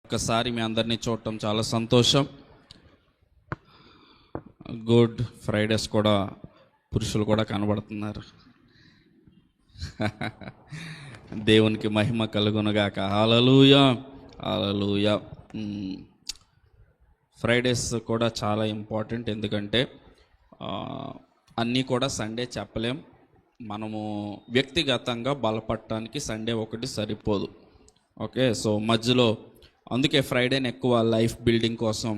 ఒక్కసారి మీ అందరినీ చూడటం చాలా సంతోషం. గుడ్ ఫ్రైడేస్ కూడా పురుషులు కూడా కనబడుతున్నారు. దేవునికి మహిమ కలుగునుగాక. హల్లెలూయా, హల్లెలూయా. ఫ్రైడేస్ కూడా చాలా ఇంపార్టెంట్, ఎందుకంటే అన్నీ కూడా సండే చెప్పలేం. మనము వ్యక్తిగతంగా బలపడటానికి సండే ఒకటి సరిపోదు. ఓకే, సో మధ్యలో అందుకే ఫ్రైడేని ఎక్కువ లైఫ్ బిల్డింగ్ కోసం,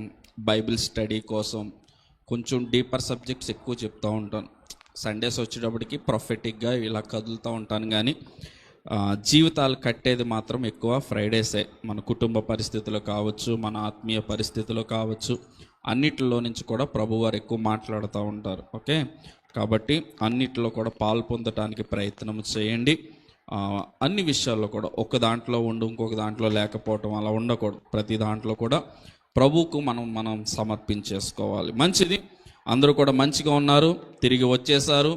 బైబిల్ స్టడీ కోసం, కొంచెం డీపర్ సబ్జెక్ట్స్ ఎక్కువ చెప్తూ ఉంటాను. సండేస్ వచ్చేటప్పటికి ప్రొఫెటిక్గా ఇలా కదులుతూ ఉంటాను, కానీ జీవితాలు కట్టేది మాత్రం ఎక్కువ ఫ్రైడేసే. మన కుటుంబ పరిస్థితులు కావచ్చు, మన ఆత్మీయ పరిస్థితులు కావచ్చు, అన్నిటిలో నుంచి కూడా ప్రభువారు ఎక్కువ మాట్లాడుతూ ఉంటారు. ఓకే, కాబట్టి అన్నిటిలో కూడా పాలు పొందటానికి ప్రయత్నం చేయండి. అన్ని విషయాల్లో కూడా ఒక దాంట్లో ఉండి ఇంకొక దాంట్లో లేకపోవటం అలా ఉండకూడదు. ప్రతి దాంట్లో కూడా ప్రభువుకు మనం సమర్పించేసుకోవాలి. మంచిది, అందరూ కూడా మంచిగా ఉన్నారు, తిరిగి వచ్చేసారు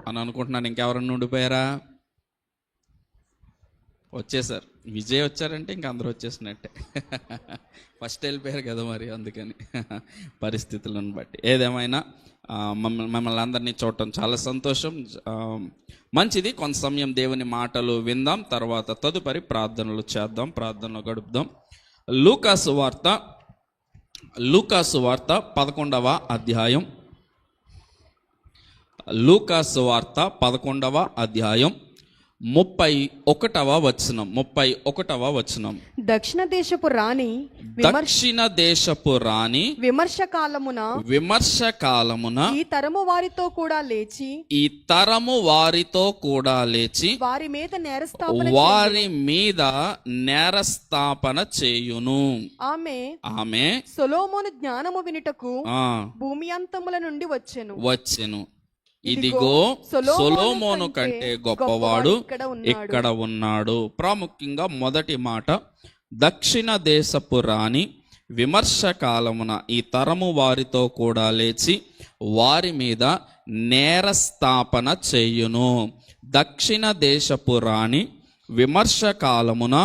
అని అనుకుంటున్నాను. ఇంకెవరన్నా ఉండిపోయారా? వచ్చేసారు. విజయ్ వచ్చారంటే ఇంక అందరూ వచ్చేసినట్టే. ఫస్ట్ వెళ్ళిపోయారు కదా మరి, అందుకని పరిస్థితులను బట్టి. ఏదేమైనా మమ్మల్ని అందరినీ చూడటం చాలా సంతోషం. మంచిది, కొంత సమయం దేవుని మాటలు విందాం, తర్వాత తదుపరి ప్రార్థనలు చేద్దాం, ప్రార్థనలు గడుపుదాం. లూకాసు వార్త 11వ అధ్యాయం. లూకాసు వార్త 11వ అధ్యాయం 31వ వచనం. దక్షిణ దేశపు రాణి విమర్శ కాలమున ఈ తరము వారితో కూడా లేచి వారి మీద నేరస్థాపన చేయును. ఆమె సొలొమోను జ్ఞానము వినుటకు భూమి అంతముల నుండి వచ్చెను. ఇదిగో సొలొమోను కంటే గొప్పవాడు ఇక్కడ ఉన్నాడు. ప్రాముఖ్యంగా మొదటి మాట, దక్షిణ దేశపు రాణి విమర్శ కాలమున ఈ తరము వారితో కూడా లేచి వారి మీద నేరస్థాపన చేయును. దక్షిణ దేశపు రాణి విమర్శ కాలమున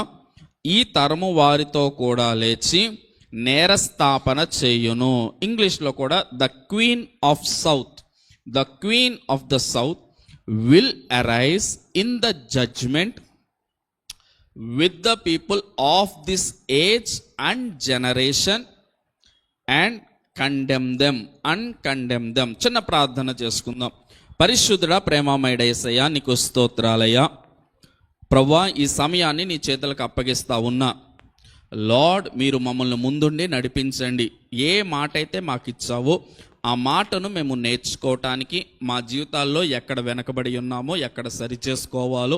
ఈ తరము వారితో కూడా లేచి నేరస్థాపన చేయును. ఇంగ్లీష్లో కూడా the queen of south, the queen of the south will arise in the judgment with the people of this age and generation and condemn them. చిన్న ప్రార్థన చేసుకుందాం. పరిశుద్ధుడా, ప్రేమమయుడ యేసయ్యా, నీకు స్తోత్రాలయ్యా. ప్రభువా, ఈ సమయాన్ని నీ చేతులకు అప్పగిస్తా ఉన్నా. లార్డ్, మీరు మమ్మల్ని ముందుండి నడిపించండి. ఏ మాట అయితే మాకు ఇచ్చావో ఆ మాటను మేము నేర్చుకోవటానికి, మా జీవితాల్లో ఎక్కడ వెనకబడి ఉన్నామో, ఎక్కడ సరి చేసుకోవాలో,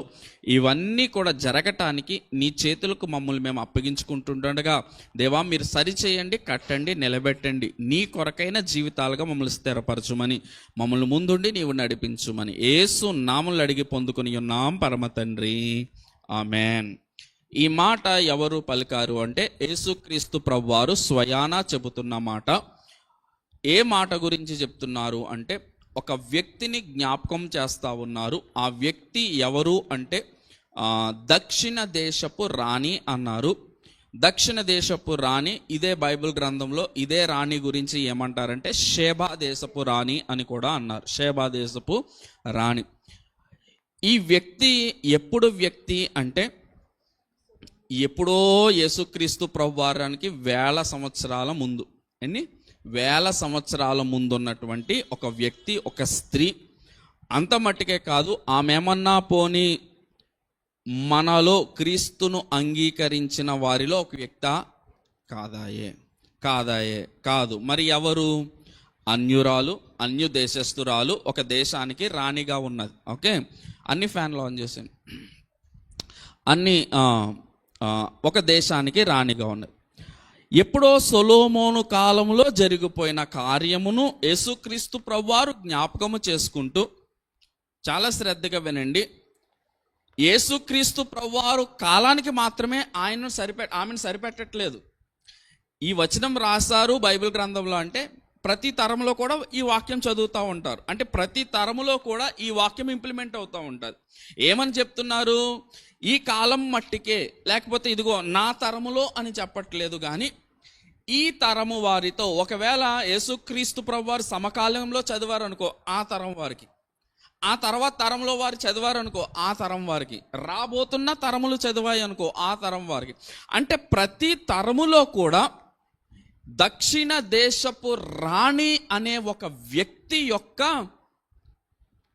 ఇవన్నీ కూడా జరగటానికి నీ చేతులకు మమ్మల్ని మేము అప్పగించుకుంటుండగా, దేవా మీరు సరిచేయండి, కట్టండి, నిలబెట్టండి. నీ కొరకైన జీవితాలుగా మమ్మల్ని స్థిరపరచుమని, మమ్మల్ని ముందుండి నీవు నడిపించుమని యేసు నామములో అడిగి పొందుకుని ఉన్నాం పరమ తండ్రి, ఆమెన్. ఈ మాట ఎవరు పలికారు అంటే యేసుక్రీస్తు ప్రభువారు స్వయానా చెబుతున్న మాట. ఏ మాట గురించి చెప్తున్నారు అంటే ఒక వ్యక్తిని జ్ఞాపకం చేస్తూ ఉన్నారు. ఆ వ్యక్తి ఎవరు అంటే దక్షిణ దేశపు రాణి అన్నారు. దక్షిణ దేశపు రాణి, ఇదే బైబిల్ గ్రంథంలో ఇదే రాణి గురించి ఏమంటారంటే షేబా దేశపు రాణి అని కూడా అన్నారు. షేబా దేశపు రాణి. ఈ వ్యక్తి ఎప్పుడు వ్యక్తి అంటే ఎప్పుడో యేసుక్రీస్తు ప్రభువారానికి 1000 సంవత్సరాల ముందు, వేల సంవత్సరాల ముందున్నటువంటి ఒక వ్యక్తి, ఒక స్త్రీ. అంత మట్టికే కాదు, ఆమె ఏమన్నా పోని మనలో క్రీస్తును అంగీకరించిన వారిలో ఒక వ్యక్తి కాదు. మరి ఎవరు? అన్యురాలు, అన్య దేశస్తురాలు, ఒక దేశానికి రాణిగా ఉన్నది. ఓకే, అన్ని ఫ్యాన్లు ఆన్ చేసాను. ఒక దేశానికి రాణిగా ఉన్నది. ఎప్పుడో సొలొమోను కాలంలో జరిగిపోయిన కార్యమును యేసుక్రీస్తు ప్రభువారు జ్ఞాపకము చేసుకుంటూ, చాలా శ్రద్ధగా వినండి, యేసుక్రీస్తు ప్రభువారు కాలానికి మాత్రమే ఆమెను సరిపెట్టట్లేదు. ఈ వచనం రాశారు బైబిల్ గ్రంథంలో అంటే ప్రతి తరంలో కూడా ఈ వాక్యం చదువుతూ ఉంటారు. అంటే ప్రతి తరములో కూడా ఈ వాక్యం ఇంప్లిమెంట్ అవుతూ ఉంటుంది. ఏమని చెప్తున్నారు? ఈ కాలం మట్టికే, లేకపోతే ఇదిగో నా తరములో అని చెప్పట్లేదు, కానీ ఈ తరము వారితో, ఒకవేళ యేసుక్రీస్తు ప్రభువారు సమకాలంలో చదివారు అనుకో, ఆ తరం వారికి, ఆ తర్వాత తరంలో వారు చదివారు అనుకో, ఆ తరం వారికి, రాబోతున్న తరములు చదివాయి అనుకో, ఆ తరం వారికి. అంటే ప్రతి తరములో కూడా దక్షిణ దేశపు రాణి అనే ఒక వ్యక్తి యొక్క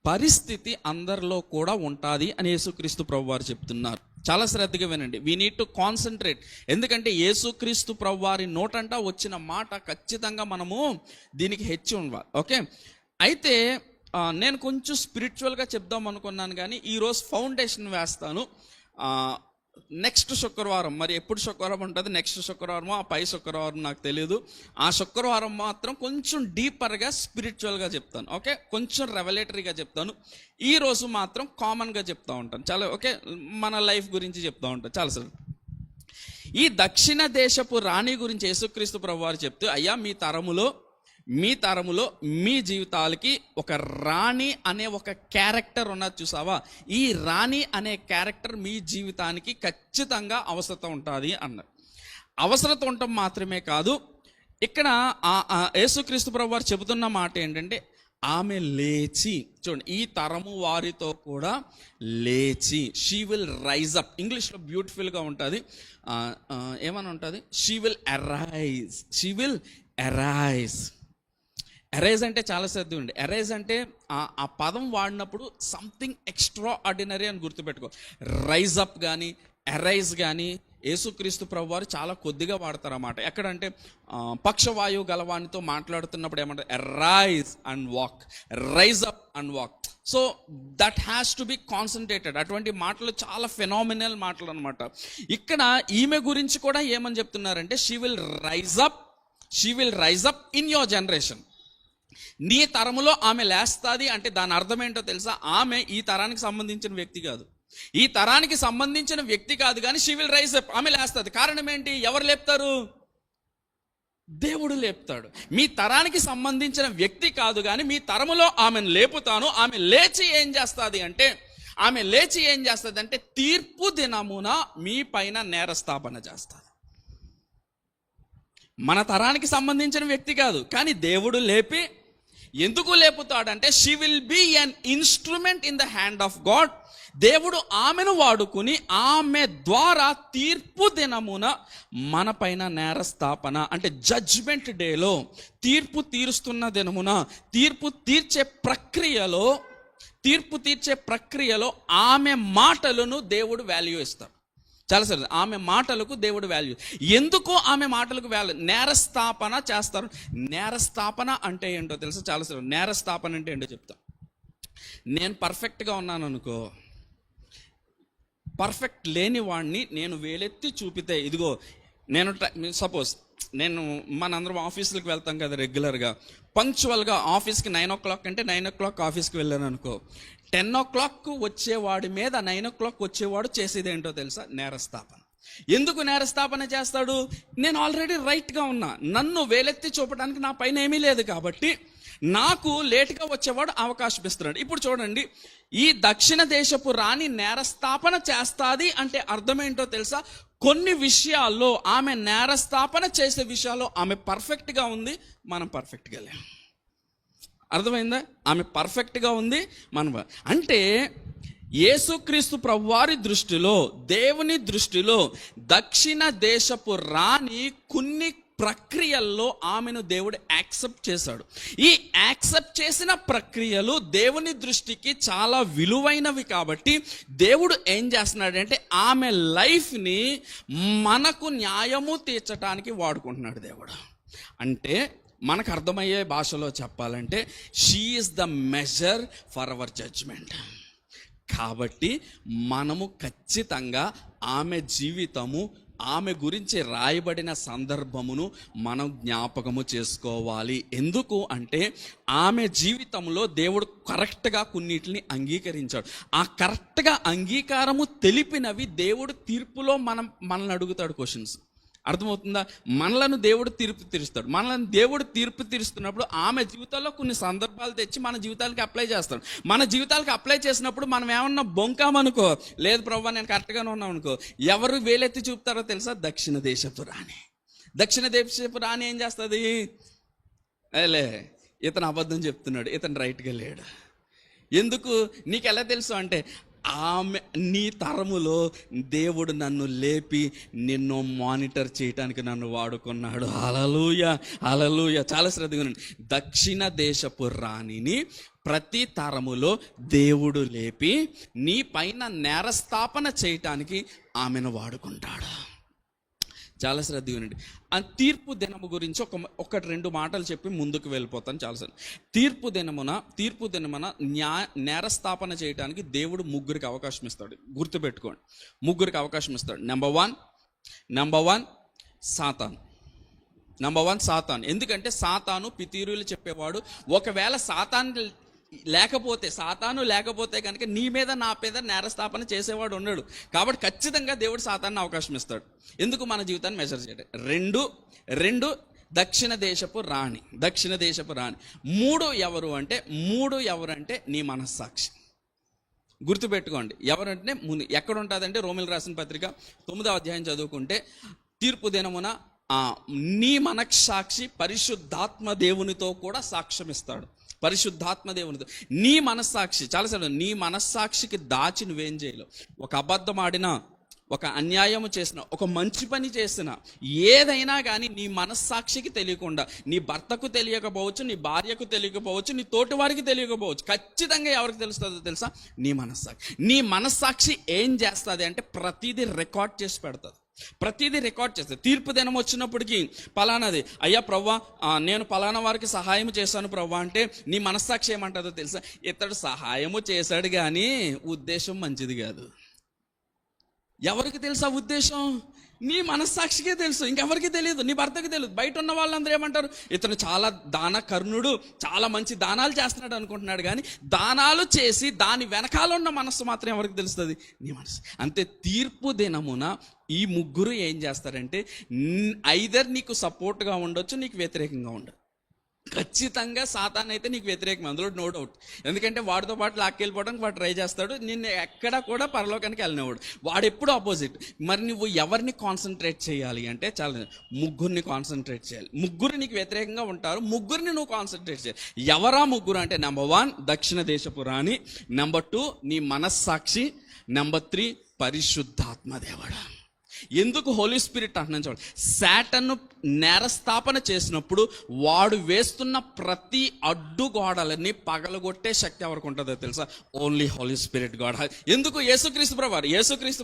పరిస్థితి అందరిలో కూడా ఉంటుంది అని యేసుక్రీస్తు ప్రభువారు చెప్తున్నారు. చాలా శ్రద్ధగా వినండి. We need to concentrate. ఎందుకంటే యేసుక్రీస్తు ప్రభువారి నోటంట వచ్చిన మాట ఖచ్చితంగా మనము దీనికి హెచ్చి ఉండాలి. ఓకే, అయితే నేను కొంచెం స్పిరిచువల్గా చెప్దాం అనుకున్నాను, కానీ ఈరోజు ఫౌండేషన్ వేస్తాను. నెక్స్ట్ శుక్రవారం, మరి ఎప్పుడు శుక్రవారం ఉంటుంది, నెక్స్ట్ శుక్రవారమో ఆ పై శుక్రవారం నాకు తెలియదు, ఆ శుక్రవారం మాత్రం కొంచెం డీపర్గా స్పిరిచువల్గా చెప్తాను. ఓకే, కొంచెం రెవలేటరీగా చెప్తాను. ఈరోజు మాత్రం కామన్గా చెప్తూ ఉంటాను. చాలా ఓకే, మన లైఫ్ గురించి చెప్తూ ఉంటాను. చాలా సార్, ఈ దక్షిణ దేశపు రాణి గురించి యేసుక్రీస్తు ప్రభువారు చెప్తూ, అయ్యా మీ తరములో మీ జీవితాలకి ఒక రాణి అనే ఒక క్యారెక్టర్ ఉన్నది చూసావా, ఈ రాణి అనే క్యారెక్టర్ మీ జీవితానికి ఖచ్చితంగా అవసరం ఉంటుంది అన్నారు. అవసరం ఉండటం మాత్రమే కాదు, ఇక్కడ యేసుక్రీస్తు ప్రభువారు చెబుతున్న మాట ఏంటంటే, ఆమె లేచి, చూడండి, ఈ తరము వారితో కూడా లేచి, షీ విల్ రైజ్ అప్. ఇంగ్లీష్లో బ్యూటిఫుల్గా ఉంటుంది, ఏమని ఉంటుంది, షీ విల్ అరైజ్. అరైజ్ అంటే చాలా శ్రద్ధ ఉంది. అరైజ్ అంటే ఆ పదం వాడినప్పుడు సంథింగ్ ఎక్స్ట్రా ఆర్డినరీ అని గుర్తుపెట్టుకో. రైజ్ అప్ కానీ అరైజ్ కానీ యేసుక్రీస్తు ప్రభువారు చాలా కొద్దిగా వాడతారు అన్నమాట. ఎక్కడంటే పక్షవాయువు గలవానితో మాట్లాడుతున్నప్పుడు ఏమంటారు, rise and walk, rise up and walk. So that has to be concentrated. అటువంటి మాటలు చాలా ఫెనామినల్ మాటలు అనమాట. ఇక్కడ ఈమె గురించి కూడా ఏమని చెప్తున్నారంటే, she will rise up in your generation. నీ తరములో ఆమె లేస్తుంది అంటే దాని అర్థం ఏంటో తెలుసా? ఆమె ఈ తరానికి సంబంధించిన వ్యక్తి కాదు, ఈ తరానికి సంబంధించిన వ్యక్తి కాదు, కానీ షీ విల్ రైజ్ అప్, ఆమె లేస్తుంది. కారణం ఏంటి? ఎవరు లేపుతారు? దేవుడు లేపుతాడు. మీ తరానికి సంబంధించిన వ్యక్తి కాదు, కానీ మీ తరములో ఆమెను లేపుతాను. ఆమె లేచి ఏం చేస్తుంది అంటే, తీర్పు దినమున మీ పైన నేరస్థాపన చేస్తుంది. మన తరానికి సంబంధించిన వ్యక్తి కాదు, కానీ దేవుడు లేపి, ఎందుకు లేపుతాడంటే, she will be an instrument in the hand of God. దేవుడు ఆమెను వాడుకుని ఆమె ద్వారా తీర్పు దినమున మన పైన నేరస్థాపన అంటే జడ్జ్మెంట్ డేలో, తీర్పు తీరుస్తున్న దినమున, తీర్పు తీర్చే ప్రక్రియలో ఆమె మాటలను దేవుడు వాల్యూ ఇస్తాడు. చాలా సరే, ఆమె మాటలకు దేవుడు వాల్యూ. ఎందుకు ఆమె మాటలకు వాల్యూ? నేరస్థాపన చేస్తారు. నేరస్థాపన అంటే ఏంటో తెలుసా? చాలా సరే, నేరస్థాపన అంటే ఏంటో చెప్తా. నేను పర్ఫెక్ట్గా ఉన్నాను అనుకో, పర్ఫెక్ట్ లేని వాడిని నేను వేలెత్తి చూపితే, ఇదిగో నేను సపోజ్ మనందరం ఆఫీసులకు వెళ్తాం కదా రెగ్యులర్గా, పంక్చువల్గా ఆఫీస్కి 9 o'clock అంటే 9 o'clock ఆఫీస్కి వెళ్ళాను అనుకో, 10 o'clock వచ్చేవాడి మీద 9 o'clock వచ్చేవాడు చేసేది ఏంటో తెలుసా? నేరస్థాపన. ఎందుకు నేరస్థాపన చేస్తాడు? నేను ఆల్రెడీ రైట్గా ఉన్నా, నన్ను వేలెత్తి చూపడానికి నా పైన ఏమీ లేదు, కాబట్టి నాకు లేటుగా వచ్చేవాడు అవకాశం ఇస్తున్నాడు. ఇప్పుడు చూడండి, ఈ దక్షిణ దేశపు రాణి నేరస్థాపన చేస్తుంది అంటే అర్థం ఏంటో తెలుసా? కొన్ని విషయాల్లో ఆమె నేరస్థాపన చేసే విషయాల్లో ఆమె పర్ఫెక్ట్గా ఉంది, మనం పర్ఫెక్ట్గా లేము. అర్థమైందా? ఆమె పర్ఫెక్ట్గా ఉంది, మనం అంటే యేసుక్రీస్తు ప్రభువారి దృష్టిలో, దేవుని దృష్టిలో దక్షిణ దేశపు రాణి కొన్ని ప్రక్రియల్లో ఆమెను దేవుడు యాక్సెప్ట్ చేశాడు. ఈ యాక్సెప్ట్ చేసిన ప్రక్రియలు దేవుని దృష్టికి చాలా విలువైనవి, కాబట్టి దేవుడు ఏం చేస్తున్నాడంటే ఆమె లైఫ్ని మనకు న్యాయము తీర్చడానికి వాడుకుంటున్నాడు దేవుడు. అంటే మనకు అర్థమయ్యే భాషలో చెప్పాలంటే, she is the measure for our judgement. కాబట్టి మనము ఖచ్చితంగా ఆమె జీవితము, ఆమె గురించి రాయబడిన సందర్భమును మనం జ్ఞాపకము చేసుకోవాలి. ఎందుకు అంటే ఆమె జీవితంలో దేవుడు కరెక్ట్గా కొన్నిటిని అంగీకరించాడు. ఆ కరెక్ట్గా అంగీకారము తెలిపినవి దేవుడు తీర్పులో మనల్ని అడుగుతాడు క్వశ్చన్స్. అర్థమవుతుందా? మనలను దేవుడు తీర్పు తీరుస్తాడు. మనలను దేవుడు తీర్పు తీరుస్తున్నప్పుడు ఆమె జీవితంలో కొన్ని సందర్భాలు తెచ్చి మన జీవితాలకి అప్లై చేస్తాడు. మన జీవితాలకి అప్లై చేసినప్పుడు మనం ఏమన్నా బొంకామనుకో, లేదు ప్రభువా నేను కరెక్ట్గానే ఉన్నాం అనుకో, ఎవరు వేలెత్తి చూపుతారో తెలుసా? దక్షిణ దేశపు రాణి. దక్షిణ దేశపు రాణి ఏం చేస్తుంది? లే ఇతను అబద్ధం చెప్తున్నాడు, ఇతను రైట్గా లేడు. ఎందుకు నీకు ఎలా తెలుసు అంటే, ఆమె నీ తరములో దేవుడు నన్ను లేపి నిన్ను మానిటర్ చేయడానికి నన్ను వాడుకున్నాడు. హల్లెలూయా, హల్లెలూయా. చాలా శ్రద్ధగా ఉండండి. దక్షిణ దేశపు రాణిని ప్రతి తరములో దేవుడు లేపి నీ పైన నేరస్థాపన చేయటానికి ఆమెను వాడుకుంటాడు. చాలా శ్రద్ధగా ఉండండి. ఆ తీర్పు దినము గురించి ఒకటి రెండు మాటలు చెప్పి ముందుకు వెళ్ళిపోతాను. చాలాసార్లు తీర్పు దినమున నేరస్థాపన చేయడానికి దేవుడు ముగ్గురికి అవకాశం ఇస్తాడు. గుర్తుపెట్టుకోండి, ముగ్గురికి అవకాశం ఇస్తాడు. నెంబర్ వన్ సాతాను. ఎందుకంటే సాతాను పితీరులు చెప్పేవాడు. ఒకవేళ సాతాను లేకపోతే కనుక నీ మీద నా మీద నేరస్థాపన చేసేవాడు ఉన్నాడు. కాబట్టి ఖచ్చితంగా దేవుడు సాతాన్ని అవకాశం ఇస్తాడు. ఎందుకు? మన జీవితాన్ని మెజర్ చేయడం. రెండు దక్షిణ దేశపు రాణి. మూడు ఎవరంటే నీ మనస్సాక్షి. గుర్తుపెట్టుకోండి, ఎవరంటే ముందు ఎక్కడ ఉంటుందంటే రోమిలకు రాసిన పత్రిక 9వ అధ్యాయం చదువుకుంటే, తీర్పు దినమున నీ మనస్సాక్షి పరిశుద్ధాత్మ దేవునితో కూడా సాక్ష్యం ఇస్తాడు. పరిశుద్ధాత్మ దేవునితో నీ మనస్సాక్షి. చాలాసార్లు నీ మనస్సాక్షికి దాచి నువ్వేం చేయలేవు. ఒక అబద్ధం ఆడినా, ఒక అన్యాయము చేసిన, ఒక మంచి పని చేసిన, ఏదైనా కానీ నీ మనస్సాక్షికి తెలియకుండా, నీ భర్తకు తెలియకపోవచ్చు, నీ భార్యకు తెలియకపోవచ్చు, నీ తోటి వారికి తెలియకపోవచ్చు, ఖచ్చితంగా ఎవరికి తెలుస్తుందో తెలుసా? నీ మనస్సాక్షి. నీ మనస్సాక్షి ఏం చేస్తుంది అంటే ప్రతిదీ రికార్డ్ చేసి పెడుతుంది. తీర్పు దినం వచ్చినప్పటికీ పలానాది, అయ్యా ప్రవ్వా నేను పలానా వారికి సహాయం చేశాను ప్రవ్వా అంటే నీ మనస్సాక్షి ఏమంటుందో తెలుసా? ఇతడు సహాయము చేశాడు కానీ ఉద్దేశం మంచిది కాదు. ఎవరికి తెలుసా ఉద్దేశం? నీ మనస్సాక్షికే తెలుసు, ఇంకెవరికి తెలియదు. నీ భర్తకి తెలియదు. బయట ఉన్న వాళ్ళందరూ ఏమంటారు? ఇతను చాలా దాన కర్ణుడు, చాలా మంచి దానాలు చేస్తున్నాడు అనుకుంటున్నాడు. కానీ దానాలు చేసి దాని వెనకాల ఉన్న మనస్సు మాత్రం ఎవరికి తెలుస్తుంది? నీ మనసు. అంతే. తీర్పు దినమున ఈ ముగ్గురు ఏం చేస్తారంటే, ఐదర్ నీకు సపోర్ట్గా ఉండొచ్చు, నీకు వ్యతిరేకంగా ఉండదు. ఖచ్చితంగా సాతాన్ అయితే నీకు వ్యతిరేకం, అందులో నో డౌట్. ఎందుకంటే వాడితో పాటు లాక్కెళ్ళిపోవడానికి వాడు ట్రై చేస్తాడు. నిన్ను ఎక్కడ కూడా పరలోకానికి వెళ్ళినవాడు. వాడు ఎప్పుడు ఆపోజిట్. మరి నువ్వు ఎవరిని కాన్సన్ట్రేట్ చేయాలి అంటే, చాలా ముగ్గురిని కాన్సన్ట్రేట్ చేయాలి. ముగ్గురు నీకు వ్యతిరేకంగా ఉంటారు, ముగ్గురిని నువ్వు కాన్సన్ట్రేట్ చేయాలి. ఎవరా ముగ్గురు అంటే, నెంబర్ 1 దక్షిణ దేశపు రాణి, నెంబర్ 2 నీ మనస్సాక్షి, నెంబర్ 3 పరిశుద్ధాత్మ దేవుడు. ఎందుకు హోలీ స్పిరిట్ అంటున్నాను చూడండి. శాటన్ను నేరస్థాపన చేసినప్పుడు వాడు వేస్తున్న ప్రతి అడ్డుగోడలని పగలగొట్టే శక్తి ఎవరికి ఉంటుందో తెలుసా? Only holy spirit God. ఎందుకు? యేసుక్రీస్తు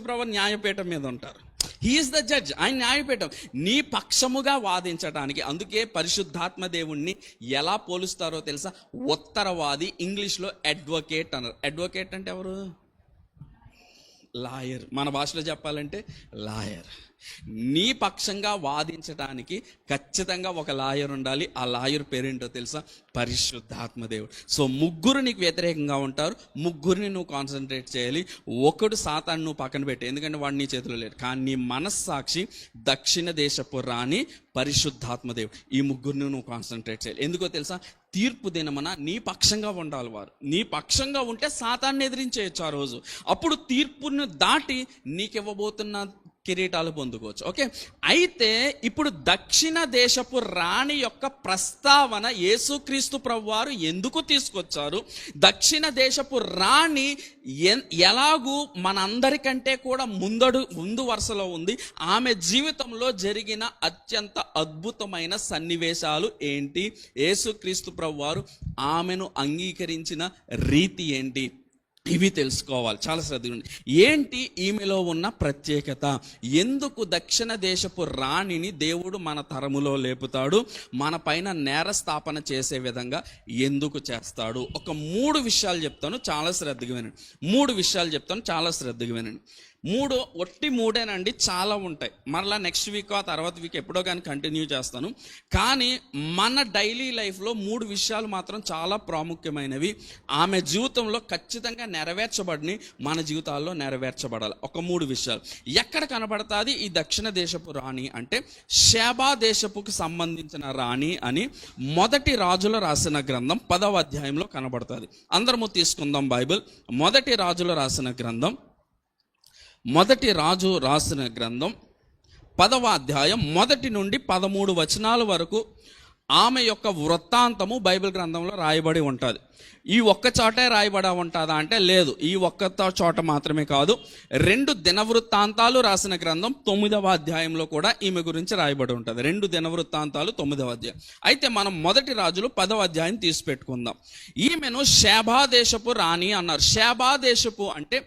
ప్రభువారు న్యాయపీఠం మీద ఉంటారు. He is the judge. ఆయన న్యాయపీఠం నీ పక్షముగా వాదించడానికి. అందుకే పరిశుద్ధాత్మ దేవుణ్ణి ఎలా పోలుస్తారో తెలుసా? ఉత్తరవాది, ఇంగ్లీష్లో అడ్వకేట్ అన్నారు. అడ్వకేట్ అంటే ఎవరు? లాయర్. మన భాషలో చెప్పాలంటే లాయర్. నీ పక్షంగా వాదించడానికి ఖచ్చితంగా ఒక లాయర్ ఉండాలి. ఆ లాయర్ పేరేంటో తెలుసా? పరిశుద్ధాత్మ దేవుడు. సో ముగ్గురు నీకు వ్యతిరేకంగా ఉంటారు, ముగ్గురిని నువ్వు కాన్సన్ట్రేట్ చేయాలి. ఒకడు సాతాను నువ్వు పక్కన పెట్టి, ఎందుకంటే వాడు నీ చేతిలో లేడు. కానీ నీ మనస్సాక్షి దక్షిణ దేశపు రాణి పరిశుద్ధాత్మ దేవుడు. ఈ ముగ్గురిని నువ్వు కాన్సన్ట్రేట్ చేయాలి. ఎందుకో తెలుసా? తీర్పు దినమున నీ పక్షంగా ఉండాలి వారు. నీ పక్షంగా ఉంటే సాతాన్ని ఎదిరించేయచ్చు ఆ రోజు. అప్పుడు తీర్పును దాటి నీకివ్వబోతున్న కిరీటాలు పొందుకోవచ్చు. ఓకే. అయితే ఇప్పుడు దక్షిణ దేశపు రాణి యొక్క ప్రస్తావన యేసుక్రీస్తు ప్రభువారు ఎందుకు తీసుకొచ్చారు? దక్షిణ దేశపు రాణి ఎలాగూ మనందరికంటే కూడా ముందు వరుసలో ఉంది. ఆమె జీవితంలో జరిగిన అత్యంత అద్భుతమైన సన్నివేశాలు ఏంటి? యేసుక్రీస్తు ప్రభువారు ఆమెను అంగీకరించిన రీతి ఏంటి? ఇవి తెలుసుకోవాలి. చాలా శ్రద్ధగా ఉంది. ఏంటి ఈమెలో ఉన్న ప్రత్యేకత? ఎందుకు దక్షిణ దేశపు రాణిని దేవుడు మన తరములో లేపుతాడు? మన పైన నేరస్థాపన చేసే విధంగా ఎందుకు చేస్తాడు? ఒక 3 విషయాలు చెప్తాను, చాలా శ్రద్ధగా వినండి. 3 విషయాలు చెప్తాను, చాలా శ్రద్ధగా వినండి. మూడు ఒట్టి మూడేనండి, చాలా ఉంటాయి. మరలా నెక్స్ట్ వీక్ ఆ తర్వాత వీక్ ఎప్పుడో కానీ కంటిన్యూ చేస్తాను. కానీ మన డైలీ లైఫ్లో 3 విషయాలు మాత్రం చాలా ప్రాముఖ్యమైనవి. ఆమె జీవితంలో ఖచ్చితంగా నెరవేర్చబడిని, మన జీవితాల్లో నెరవేర్చబడాలి. ఒక 3 విషయాలు ఎక్కడ కనబడతాది ఈ దక్షిణ దేశపు రాణి అంటే, షేబా దేశపుకు సంబంధించిన రాణి అని మొదటి రాజుల రాసిన గ్రంథం 10వ అధ్యాయంలో కనబడుతుంది. అందరము తీసుకుందాం బైబిల్. మొదటి రాజుల రాసిన గ్రంథం, మొదటి రాజు రాసిన గ్రంథం 10వ అధ్యాయం 1 నుండి 13 వచనాల వరకు ఆమె యొక్క వృత్తాంతము బైబిల్ గ్రంథంలో రాయబడి ఉంటుంది. ఈ ఒక్క చోటే రాయబడి ఉంటుందా అంటే లేదు, ఈ ఒక్క చోట మాత్రమే కాదు, 2 దినవృత్తాంతాలు రాసిన గ్రంథం 9వ అధ్యాయంలో కూడా ఈమె గురించి రాయబడి ఉంటుంది. 2 దినవృత్తాంతాలు 9వ అధ్యాయం. అయితే మనం మొదటి రాజులు 10వ అధ్యాయం తీసి పెట్టుకుందాం. ఈమెను షేబా దేశపు రాణి అన్నారు. షేబా దేశపు అంటే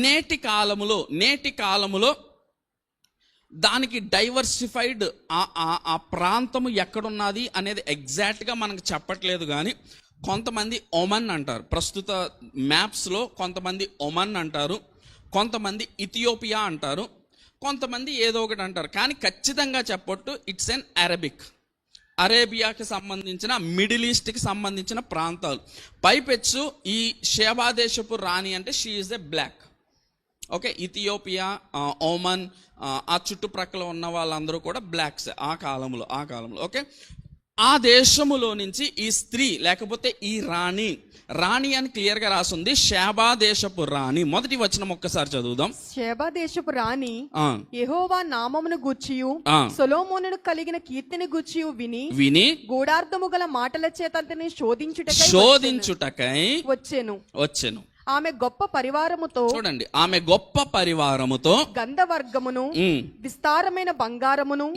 నేటి కాలములో దానికి డైవర్సిఫైడ్ ఆ ప్రాంతము ఎక్కడున్నది అనేది ఎగ్జాక్ట్గా మనకు చెప్పట్లేదు. కానీ కొంతమంది ఒమన్ అంటారు, ప్రస్తుత మ్యాప్స్లో కొంతమంది ఒమన్ అంటారు, కొంతమంది ఇథియోపియా అంటారు, కొంతమంది ఏదో ఒకటి అంటారు. కానీ ఖచ్చితంగా చెప్పొట్టు ఇట్స్ ఎన్ అరేబియాకి సంబంధించిన, మిడిల్ ఈస్ట్కి సంబంధించిన ప్రాంతాలు. పైపెచ్చు ఈ షేబా దేశపు రాణి అంటే she is a black. Okay, Ethiopia, Oman, ఆ చుట్టుప్రక్కల ఉన్న వాళ్ళందరూ కూడా బ్లాక్స్ ఆ కాలంలో. ఓకే, ఆ దేశములో నుంచి ఈ స్త్రీ లేకపోతే ఈ రాణి అని క్లియర్గా రాసింది, షేబా దేశపు రాణి. మొదటి వచనం ఒక్కసారి చదువుదాం. షేబా దేశపు రాణి యెహోవా నామమును గూర్చియు సొలొమోనును కలిగిన కీర్తిని గూర్చియు విని గూఢార్థము గల మాటల చేత అతనిని శోధించుటకై వచ్చెను. ఆమె గొప్ప పరివారముతో, చూడండి, ఆమె గొప్ప పరివారముతో గంధవర్గమును, విస్తారమైన బంగారమును,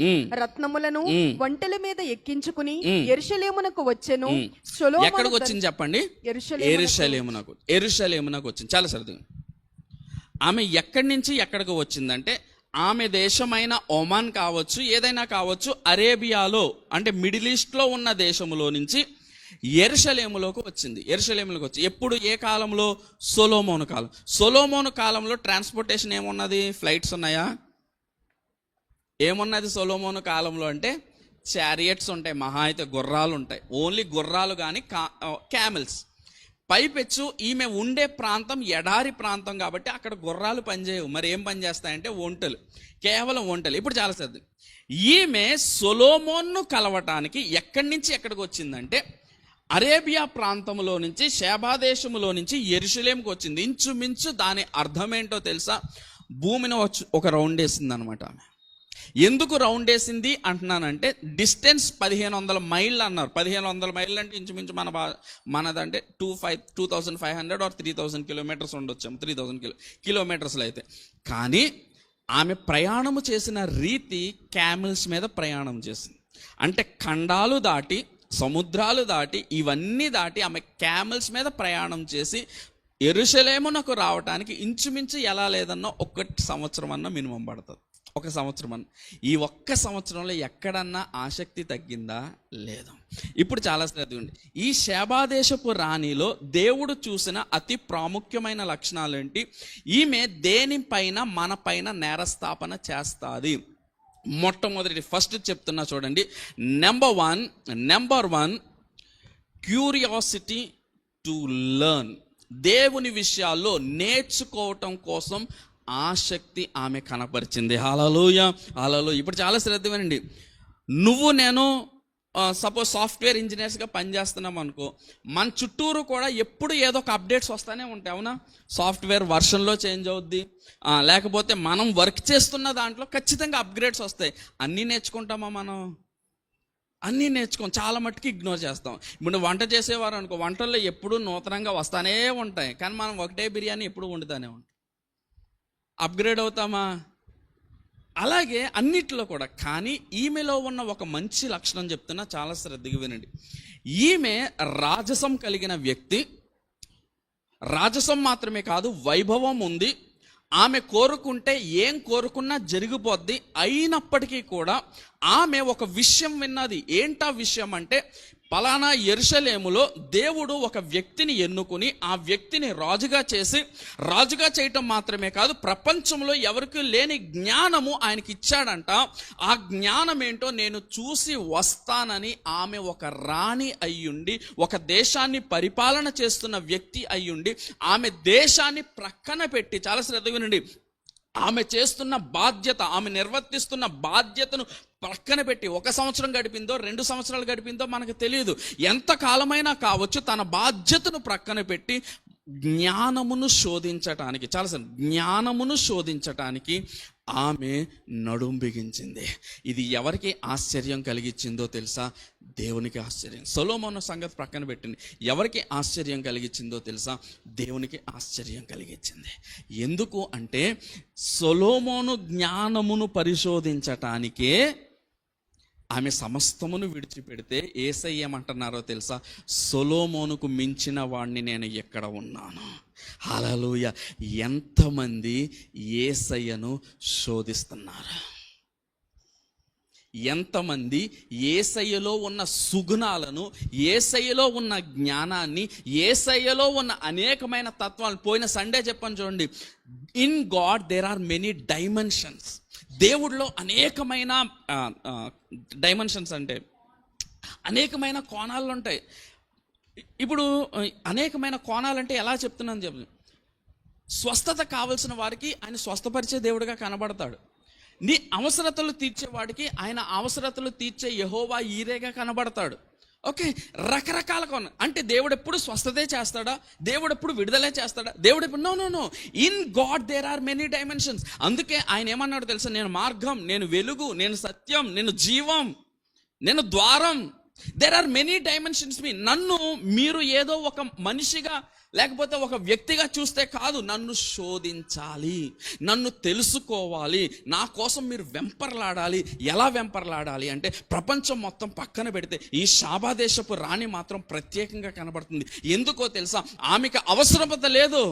రత్నములను ఒంటెల మీద ఎక్కించుకుని యెరూషలేమునకు వచ్చెను. ఎక్కడికి వచ్చింది చెప్పండి? యెరూషలేమునకు వచ్చింది. చాలా సరిది. ఆమె ఎక్కడి నుంచి ఎక్కడికి వచ్చిందంటే, ఆమె దేశమైన ఒమాన్ కావచ్చు, ఏదైనా కావచ్చు, అరేబియాలో అంటే మిడిల్ ఈస్ట్లో ఉన్న దేశములో నుంచి యెరూషలేములోకి వచ్చింది. ఎప్పుడు? ఏ కాలంలో? సొలొమోను కాలంలో ట్రాన్స్పోర్టేషన్ ఏమున్నది? ఫ్లైట్స్ ఉన్నాయా? ఏమున్నది సొలొమోను కాలంలో అంటే? చారియట్స్ ఉంటాయి, మహా అయితే గుర్రాలు ఉంటాయి. ఓన్లీ గుర్రాలు కానీ క్యామెల్స్. పైపెచ్చు ఈమె ఉండే ప్రాంతం ఎడారి ప్రాంతం కాబట్టి అక్కడ గుర్రాలు పనిచేయవు. మరి ఏం పని చేస్తాయంటే ఒంటెలు, కేవలం ఒంటెలు. ఇప్పుడు చాలా శ్రద్ధ. ఈమె సొలొమోన్ను కలవటానికి ఎక్కడి నుంచి ఎక్కడికి వచ్చిందంటే, అరేబియా ప్రాంతంలో నుంచి, షేబా దేశములో నుంచి యెరూషలేముకి వచ్చింది. ఇంచుమించు దాని అర్థం ఏంటో తెలుసా? భూమిని ఒక రౌండ్ వేసింది అనమాట ఆమె. ఎందుకు రౌండ్ వేసింది అంటున్నానంటే, డిస్టెన్స్ 1500 మైళ్ళు అన్నారు. 1500 మైళ్ళు అంటే ఇంచుమించు మనదంటే 2500 ఆర్ 3000 కిలోమీటర్స్ ఉండొచ్చు, 3000 కిలోమీటర్స్లో అయితే. కానీ ఆమె ప్రయాణము చేసిన రీతి క్యామెల్స్ మీద ప్రయాణం చేసింది. అంటే ఖండాలు దాటి, సముద్రాలు దాటి, ఇవన్నీ దాటి ఆమె క్యామెల్స్ మీద ప్రయాణం చేసి యెరూషలేమునకు రావడానికి ఇంచుమించు ఎలా లేదన్నా 1 సంవత్సరం అన్నా మినిమం పడుతుంది. 1 సంవత్సరం అన్న. ఈ 1 సంవత్సరంలో ఎక్కడన్నా ఆసక్తి తగ్గిందా? లేదు. ఇప్పుడు చాలా శ్రద్ధ ఉంది. ఈ షేబా దేశపు రాణిలో దేవుడు చూసిన అతి ప్రాముఖ్యమైన లక్షణాలు ఏంటి? ఈమె దేనిపైన మన పైన నేరస్థాపన చేస్తుంది. మొట్టమొదటి ఫస్ట్ చెప్తున్నా చూడండి. Number one curiosity to learn. దేవుని విషయాల్లో నేర్చుకోవటం కోసం ఆసక్తి ఆమె కనపరిచింది. హల్లెలూయా. ఇప్పుడు చాలా శ్రద్ధ వినండి. నేను సపోజ్ సాఫ్ట్వేర్ ఇంజనీర్స్గా పనిచేస్తున్నాం అనుకో, మన చుట్టూరు కూడా ఎప్పుడు ఏదో ఒక అప్డేట్స్ వస్తూనే ఉంటాయి. అవునా? సాఫ్ట్వేర్ వర్షన్లో చేంజ్ అవుద్ది, లేకపోతే మనం వర్క్ చేస్తున్న దాంట్లో ఖచ్చితంగా అప్గ్రేడ్స్ వస్తాయి. అన్నీ నేర్చుకుంటామా మనం? అన్నీ నేర్చుకోం, చాలా మట్టుకు ఇగ్నోర్ చేస్తాం. ఇప్పుడు వంట చేసేవారు అనుకో, వంటల్లో ఎప్పుడు నూతనంగా వస్తానే ఉంటాయి, కానీ మనం ఒకటే బిర్యానీ ఎప్పుడు వండుతానే ఉంటాం. అప్గ్రేడ్ అవుతామా? అలాగే అన్నిట్లో కూడా. కానీ ఈమెలో ఉన్న ఒక మంచి లక్షణం చెప్తున్నా, చాలా శ్రద్ధగా వినండి. ఈమె రాజసం కలిగిన వ్యక్తి. రాజసం మాత్రమే కాదు, వైభవం ఉంది. ఆమె కోరుకుంటే ఏం కోరుకున్నా జరిగిపోద్ది. అయినప్పటికీ కూడా ఆమె ఒక విషయం విన్నది. ఏంటా విషయం అంటే, పలానా యెరూషలేములో దేవుడు ఒక వ్యక్తిని ఎన్నుకుని ఆ వ్యక్తిని రాజుగా చేయటం మాత్రమే కాదు, ప్రపంచంలో ఎవరికి లేని జ్ఞానము ఆయనకి ఇచ్చాడంట. ఆ జ్ఞానం ఏంటో నేను చూసి వస్తానని ఆమె ఒక రాణి అయ్యుండి, ఒక దేశాన్ని పరిపాలన చేస్తున్న వ్యక్తి అయ్యుండి, ఆమె దేశాన్ని ప్రక్కన పెట్టి, చాలా శ్రద్ధగా వినండి, ఆమె చేస్తున్న బాధ్యత, ఆమె నిర్వర్తిస్తున్న బాధ్యతను ప్రక్కన పెట్టి 1 సంవత్సరం గడిపిందో 2 సంవత్సరాలు గడిపిందో మనకు తెలియదు, ఎంత కాలమైనా కావచ్చు, తన బాధ్యతను ప్రక్కన పెట్టి జ్ఞానమును శోధించటానికి, జ్ఞానమును శోధించటానికి ఆమె నడుం బిగించింది. ఇది ఎవరికి ఆశ్చర్యం కలిగించిందో తెలుసా? దేవునికి ఆశ్చర్యం. సొలొమోను సంగతి ప్రక్కన పెట్టింది, ఎవరికి ఆశ్చర్యం కలిగించిందో తెలుసా? దేవునికి ఆశ్చర్యం కలిగించింది. ఎందుకు అంటే సొలొమోను జ్ఞానమును పరిశోధించటానికే ఆమె సమస్తమును విడిచిపెడితే యేసయ్య ఏమంటున్నారో తెలుసా? సొలొమోనుకు మించిన వాడిని నేను ఎక్కడ ఉన్నాను. హల్లెలూయా. ఎంతమంది యేసయ్యను శోధిస్తున్నారు, ఎంతమంది యేసయ్యలో ఉన్న సుగుణాలను, యేసయ్యలో ఉన్న జ్ఞానాన్ని, యేసయ్యలో ఉన్న అనేకమైన తత్వాలు. పోయిన సండే చెప్పాను చూడండి, in God there are many dimensions. దేవుడిలో అనేకమైన డైమెన్షన్స్ అంటే అనేకమైన కోణాలు ఉంటాయి. ఇప్పుడు అనేకమైన కోణాలంటే ఎలా చెప్తున్నాను చెప్పు. స్వస్థత కావలసిన వారికి ఆయన స్వస్థపరిచే దేవుడిగా కనబడతాడు. నీ అవసరతలు తీర్చేవాడికి ఆయన అవసరతలు తీర్చే యెహోవా ఈరేగా కనబడతాడు. ఓకే, రకరకాల కోణం. అంటే దేవుడు ఎప్పుడు స్వస్థతే చేస్తాడా? దేవుడు ఎప్పుడు విడుదలే చేస్తాడా? దేవుడు ఎప్పుడు? No. In God there are many dimensions. అందుకే ఆయన ఏమన్నాడు తెలుసా? నేను మార్గం, నేను వెలుగు, నేను సత్యం, నేను జీవం, నేను ద్వారం. There are many dimensions. నన్ను మీరు ఏదో ఒక మనిషిగా లేకపోతే ఒక వ్యక్తిగా చూస్తే కాదు, నన్ను శోధించాలి, నన్ను తెలుసుకోవాలి, నా కోసం మీరు వెంపర్లాడాలి. ఎలా వెంపర్లాడాలి అంటే ప్రపంచం మొత్తం పక్కన పెడితే ఈ షాబా దేశపు రాణి మాత్రం ప్రత్యేకంగా కనబడుతుంది. ఎందుకో తెలుసా? ఆమెకు అవసరత లేదు,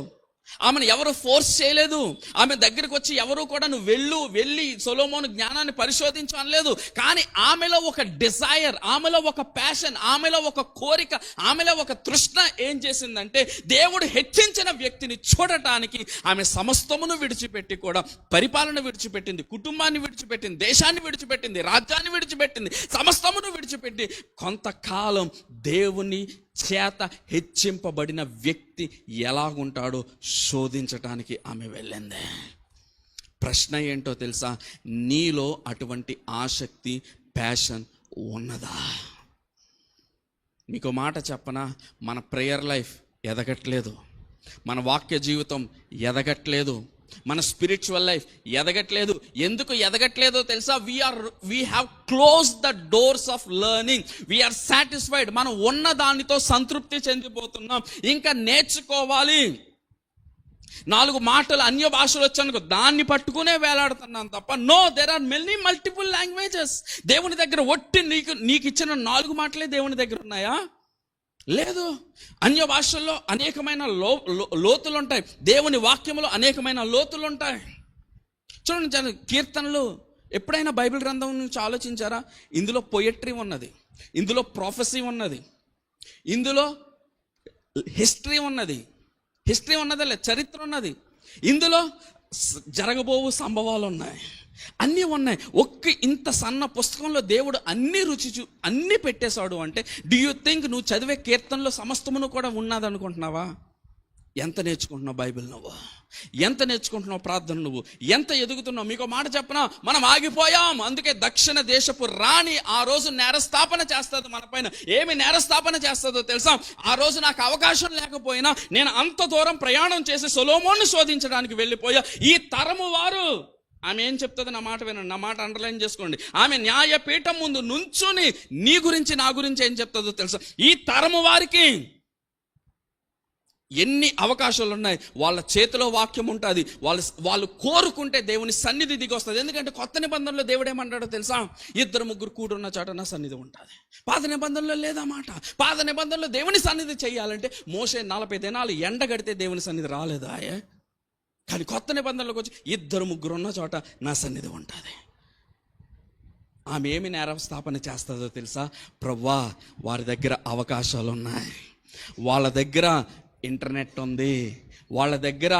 ఆమెను ఎవరు ఫోర్స్ చేయలేదు. ఆమె దగ్గరికి వచ్చి ఎవరు కూడా నువ్వు వెళ్ళి సొలొమోను జ్ఞానాన్ని పరిశోధించు అనలేదు. కానీ ఆమెలో ఒక డిజైర్, ఆమెలో ఒక ప్యాషన్, ఆమెలో ఒక కోరిక, ఆమెలో ఒక తృష్ణ ఏం చేసిందంటే దేవుడు హెచ్చించిన వ్యక్తిని చూడటానికి ఆమె సమస్తమును విడిచిపెట్టి కూడా పరిపాలన విడిచిపెట్టింది, కుటుంబాన్ని విడిచిపెట్టింది, దేశాన్ని విడిచిపెట్టింది, రాజ్యాన్ని విడిచిపెట్టింది, సమస్తమును విడిచిపెట్టి కొంతకాలం దేవుని చేత హెచ్చింపబడిన వ్యక్తి ఎలాగుంటాడో శోధించటానికి ఆమె వెళ్ళింది. ప్రశ్న ఏంటో తెలుసా? నీలో అటువంటి ఆసక్తి, ప్యాషన్ ఉన్నదా? మీకు మాట చెప్పనా? మన ప్రేయర్ లైఫ్ ఎదగట్లేదు, మన వాక్య జీవితం ఎదగట్లేదు, మన స్పిరిచువల్ లైఫ్ ఎదగట్లేదు. ఎందుకు ఎదగట్లేదో తెలుసా? We have close the doors of learning. We are satisfied. మనం ఉన్న దానితో సంతృప్తి చెందిపోతున్నాం. ఇంకా నేర్చుకోవాలి. 4 మాటలు అన్య భాషలు వచ్చానుకో దాన్ని పట్టుకునే వేలాడుతున్నాం తప్ప no, there are many multiple languages. దేవుని దగ్గర ఒట్టి నీకు ఇచ్చిన 4 మాటలే దేవుని దగ్గర ఉన్నాయా? లేదు. అన్య భాషల్లో అనేకమైన లోతులు ఉంటాయి, దేవుని వాక్యంలో అనేకమైన లోతులు ఉంటాయి. చూడండి, కీర్తనలు ఎప్పుడైనా బైబిల్ గ్రంథం నుంచి ఆలోచించారా? ఇందులో పొయట్రీ ఉన్నది, ఇందులో ప్రొఫెసీ ఉన్నది, ఇందులో హిస్టరీ ఉన్నది, చరిత్ర ఉన్నది, ఇందులో జరగబోవు సంభవాలు ఉన్నాయి, అన్నీ ఉన్నాయి. ఇంత సన్న పుస్తకంలో దేవుడు అన్ని పెట్టేశాడు అంటే డూ యూ థింక్ నువ్వు చదివే కీర్తనలో సమస్తమును కూడా ఉన్నదనుకుంటున్నావా? ఎంత నేర్చుకుంటున్నావు బైబిల్ నువ్వు? ఎంత నేర్చుకుంటున్నావు ప్రార్థన నువ్వు? ఎంత ఎదుగుతున్నావు? మీకు మాట చెప్పనా, మనం ఆగిపోయాం. అందుకే దక్షిణ దేశపు రాణి ఆ రోజు నేరస్థాపన చేస్తుంది మన పైన. ఏమి నేరస్థాపన చేస్తుందో తెలుసా? ఆ రోజు నాకు అవకాశం లేకపోయినా నేను అంత దూరం ప్రయాణం చేసి సొలొమోను శోధించడానికి వెళ్ళిపోయా. ఈ తరము వారు, ఆమె ఏం చెప్తుంది? నా మాట వినండి, నా మాట అండర్లైన్ చేసుకోండి. ఆమె న్యాయపీఠం ముందు నుంచుని నీ గురించి నా గురించి ఏం చెప్తుందో తెలుసా? ఈ తరము వారికి ఎన్ని అవకాశాలు ఉన్నాయి, వాళ్ళ చేతిలో వాక్యం ఉంటుంది, వాళ్ళు కోరుకుంటే దేవుని సన్నిధి దిగి వస్తుంది. ఎందుకంటే కొత్త నిబంధనలో దేవుడు ఏమంటాడో తెలుసా? 2-3 కూడున్న చోట నా సన్నిధి ఉంటుంది. పాత నిబంధనలో లేదా మాట. పాత నిబంధనలో దేవుని సన్నిధి చేయాలంటే మోషే 40 దినాలు ఎండగడితే దేవుని సన్నిధి రాలేదా? కానీ కొత్త నిబంధనలోకి వచ్చి 2-3 ఉన్న చోట నా సన్నిధి ఉంటుంది. ఆమె ఏమి నేరస్థాపన చేస్తుందో తెలుసా? ప్రభువా, వారి దగ్గర అవకాశాలు ఉన్నాయి, వాళ్ళ దగ్గర ఇంటర్నెట్ ఉంది, వాళ్ళ దగ్గర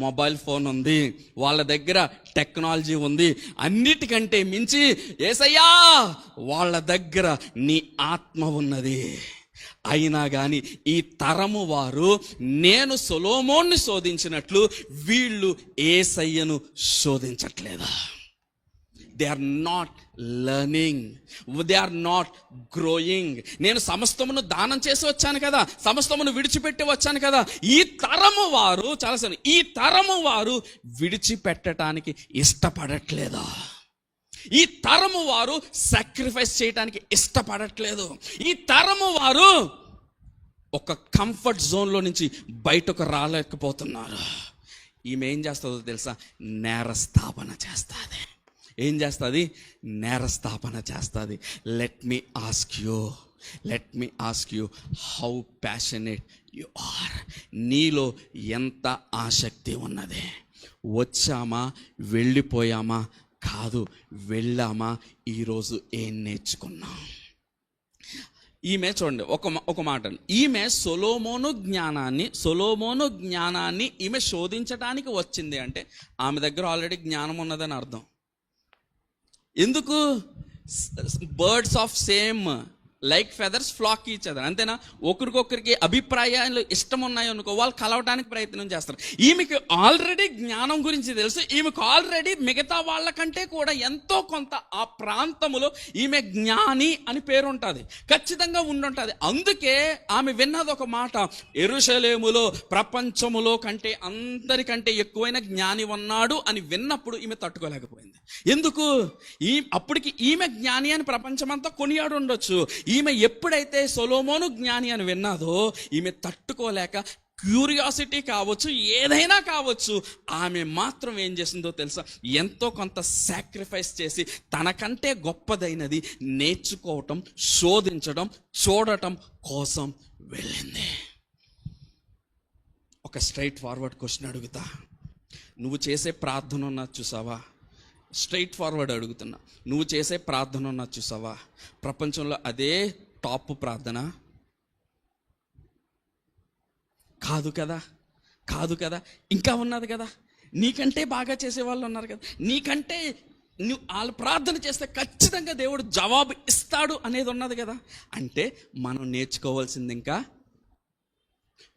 మొబైల్ ఫోన్ ఉంది, వాళ్ళ దగ్గర టెక్నాలజీ ఉంది, అన్నిటికంటే మించి యేసయ్యా వాళ్ళ దగ్గర నీ ఆత్మ ఉన్నది. అయినా కానీ ఈ తరము వారు నేను సొలొమోన్ని శోధించినట్లు వీళ్ళు యేసయ్యను శోధించట్లేదా? They are not learning, they are not growing. నేను సమస్తమును దానం చేసి వచ్చాను కదా, సమస్తమును విడిచిపెట్టి వచ్చాను కదా. ఈ తరము వారు ఈ తరము వారు విడిచిపెట్టడానికి ఇష్టపడట్లేదా? ఈ తరము వారు సాక్రిఫైస్ చేయడానికి ఇష్టపడట్లేదు. ఈ తరము వారు ఒక కంఫర్ట్ జోన్లో నుంచి బయటకు రాలేకపోతున్నారు. ఈమె ఏం చేస్తుందో తెలుసా? నేరస్థాపన చేస్తుంది. ఏం చేస్తుంది? నేరస్థాపన చేస్తుంది. Let me ask you how passionate you are. నీలో ఎంత ఆసక్తి ఉన్నది? వచ్చామా, వెళ్ళిపోయామా? కాదు, వెళ్ళామా, ఈరోజు ఏం నేర్చుకున్నాం? ఈమె చూడండి, ఒక మాట, ఈమె సొలొమోను జ్ఞానాన్ని ఈమె శోధించడానికి వచ్చింది అంటే ఆమె దగ్గర ఆల్రెడీ జ్ఞానం ఉన్నదని అర్థం. ఎందుకు? Birds of same like feathers flock each other, అంతేనా? ఒకరికొకరికి అభిప్రాయాలు ఇష్టం ఉన్నాయి అనుకో, వాళ్ళు కలవడానికి ప్రయత్నం చేస్తారు. ఈమెకి ఆల్రెడీ జ్ఞానం గురించి తెలుసు, ఈమెకు ఆల్రెడీ మిగతా వాళ్ళకంటే కూడా ఎంతో కొంత ఆ ప్రాంతములో ఈమె జ్ఞాని అని పేరు ఉంటుంది, ఖచ్చితంగా ఉండుంటుంది. అందుకే ఆమె విన్నది ఒక మాట, యెరూషలేములో ప్రపంచములో కంటే అందరికంటే ఎక్కువైన జ్ఞాని ఉన్నాడు అని విన్నప్పుడు ఈమె తట్టుకోలేకపోయింది. ఎందుకు? అప్పటికి ఈమె జ్ఞాని అని ప్రపంచమంతా కొనియాడు ఉండొచ్చు. ఈమె ఎప్పుడైతే సొలొమోను జ్ఞాని అని విన్నాదో ఈమె తట్టుకోలేక, క్యూరియాసిటీ కావచ్చు, ఏదైనా కావచ్చు, ఆమె మాత్రం ఏం చేసిందో తెలుసా? ఎంతో కొంత సాక్రిఫైస్ చేసి తనకంటే గొప్పదైనది నేర్చుకోవటం, శోధించడం, చూడటం కోసం వెళ్ళింది. ఒక స్ట్రైట్ ఫార్వర్డ్ క్వశ్చన్ అడుగుతా. నువ్వు చేసే ప్రార్థన ఉన్నది చూసావా? స్ట్రైట్ ఫార్వర్డ్ అడుగుతున్నా. నువ్వు చేసే ప్రార్థన ఉన్నది చూసావా? ప్రపంచంలో అదే టాప్ ప్రార్థన? కాదు కదా. ఇంకా ఉన్నది కదా, నీకంటే బాగా చేసే వాళ్ళు ఉన్నారు కదా, నీకంటే నువ్వు వాళ్ళు ప్రార్థన చేస్తే ఖచ్చితంగా దేవుడు జవాబు ఇస్తాడు అనేది ఉన్నది కదా. అంటే మనం నేర్చుకోవాల్సింది ఇంకా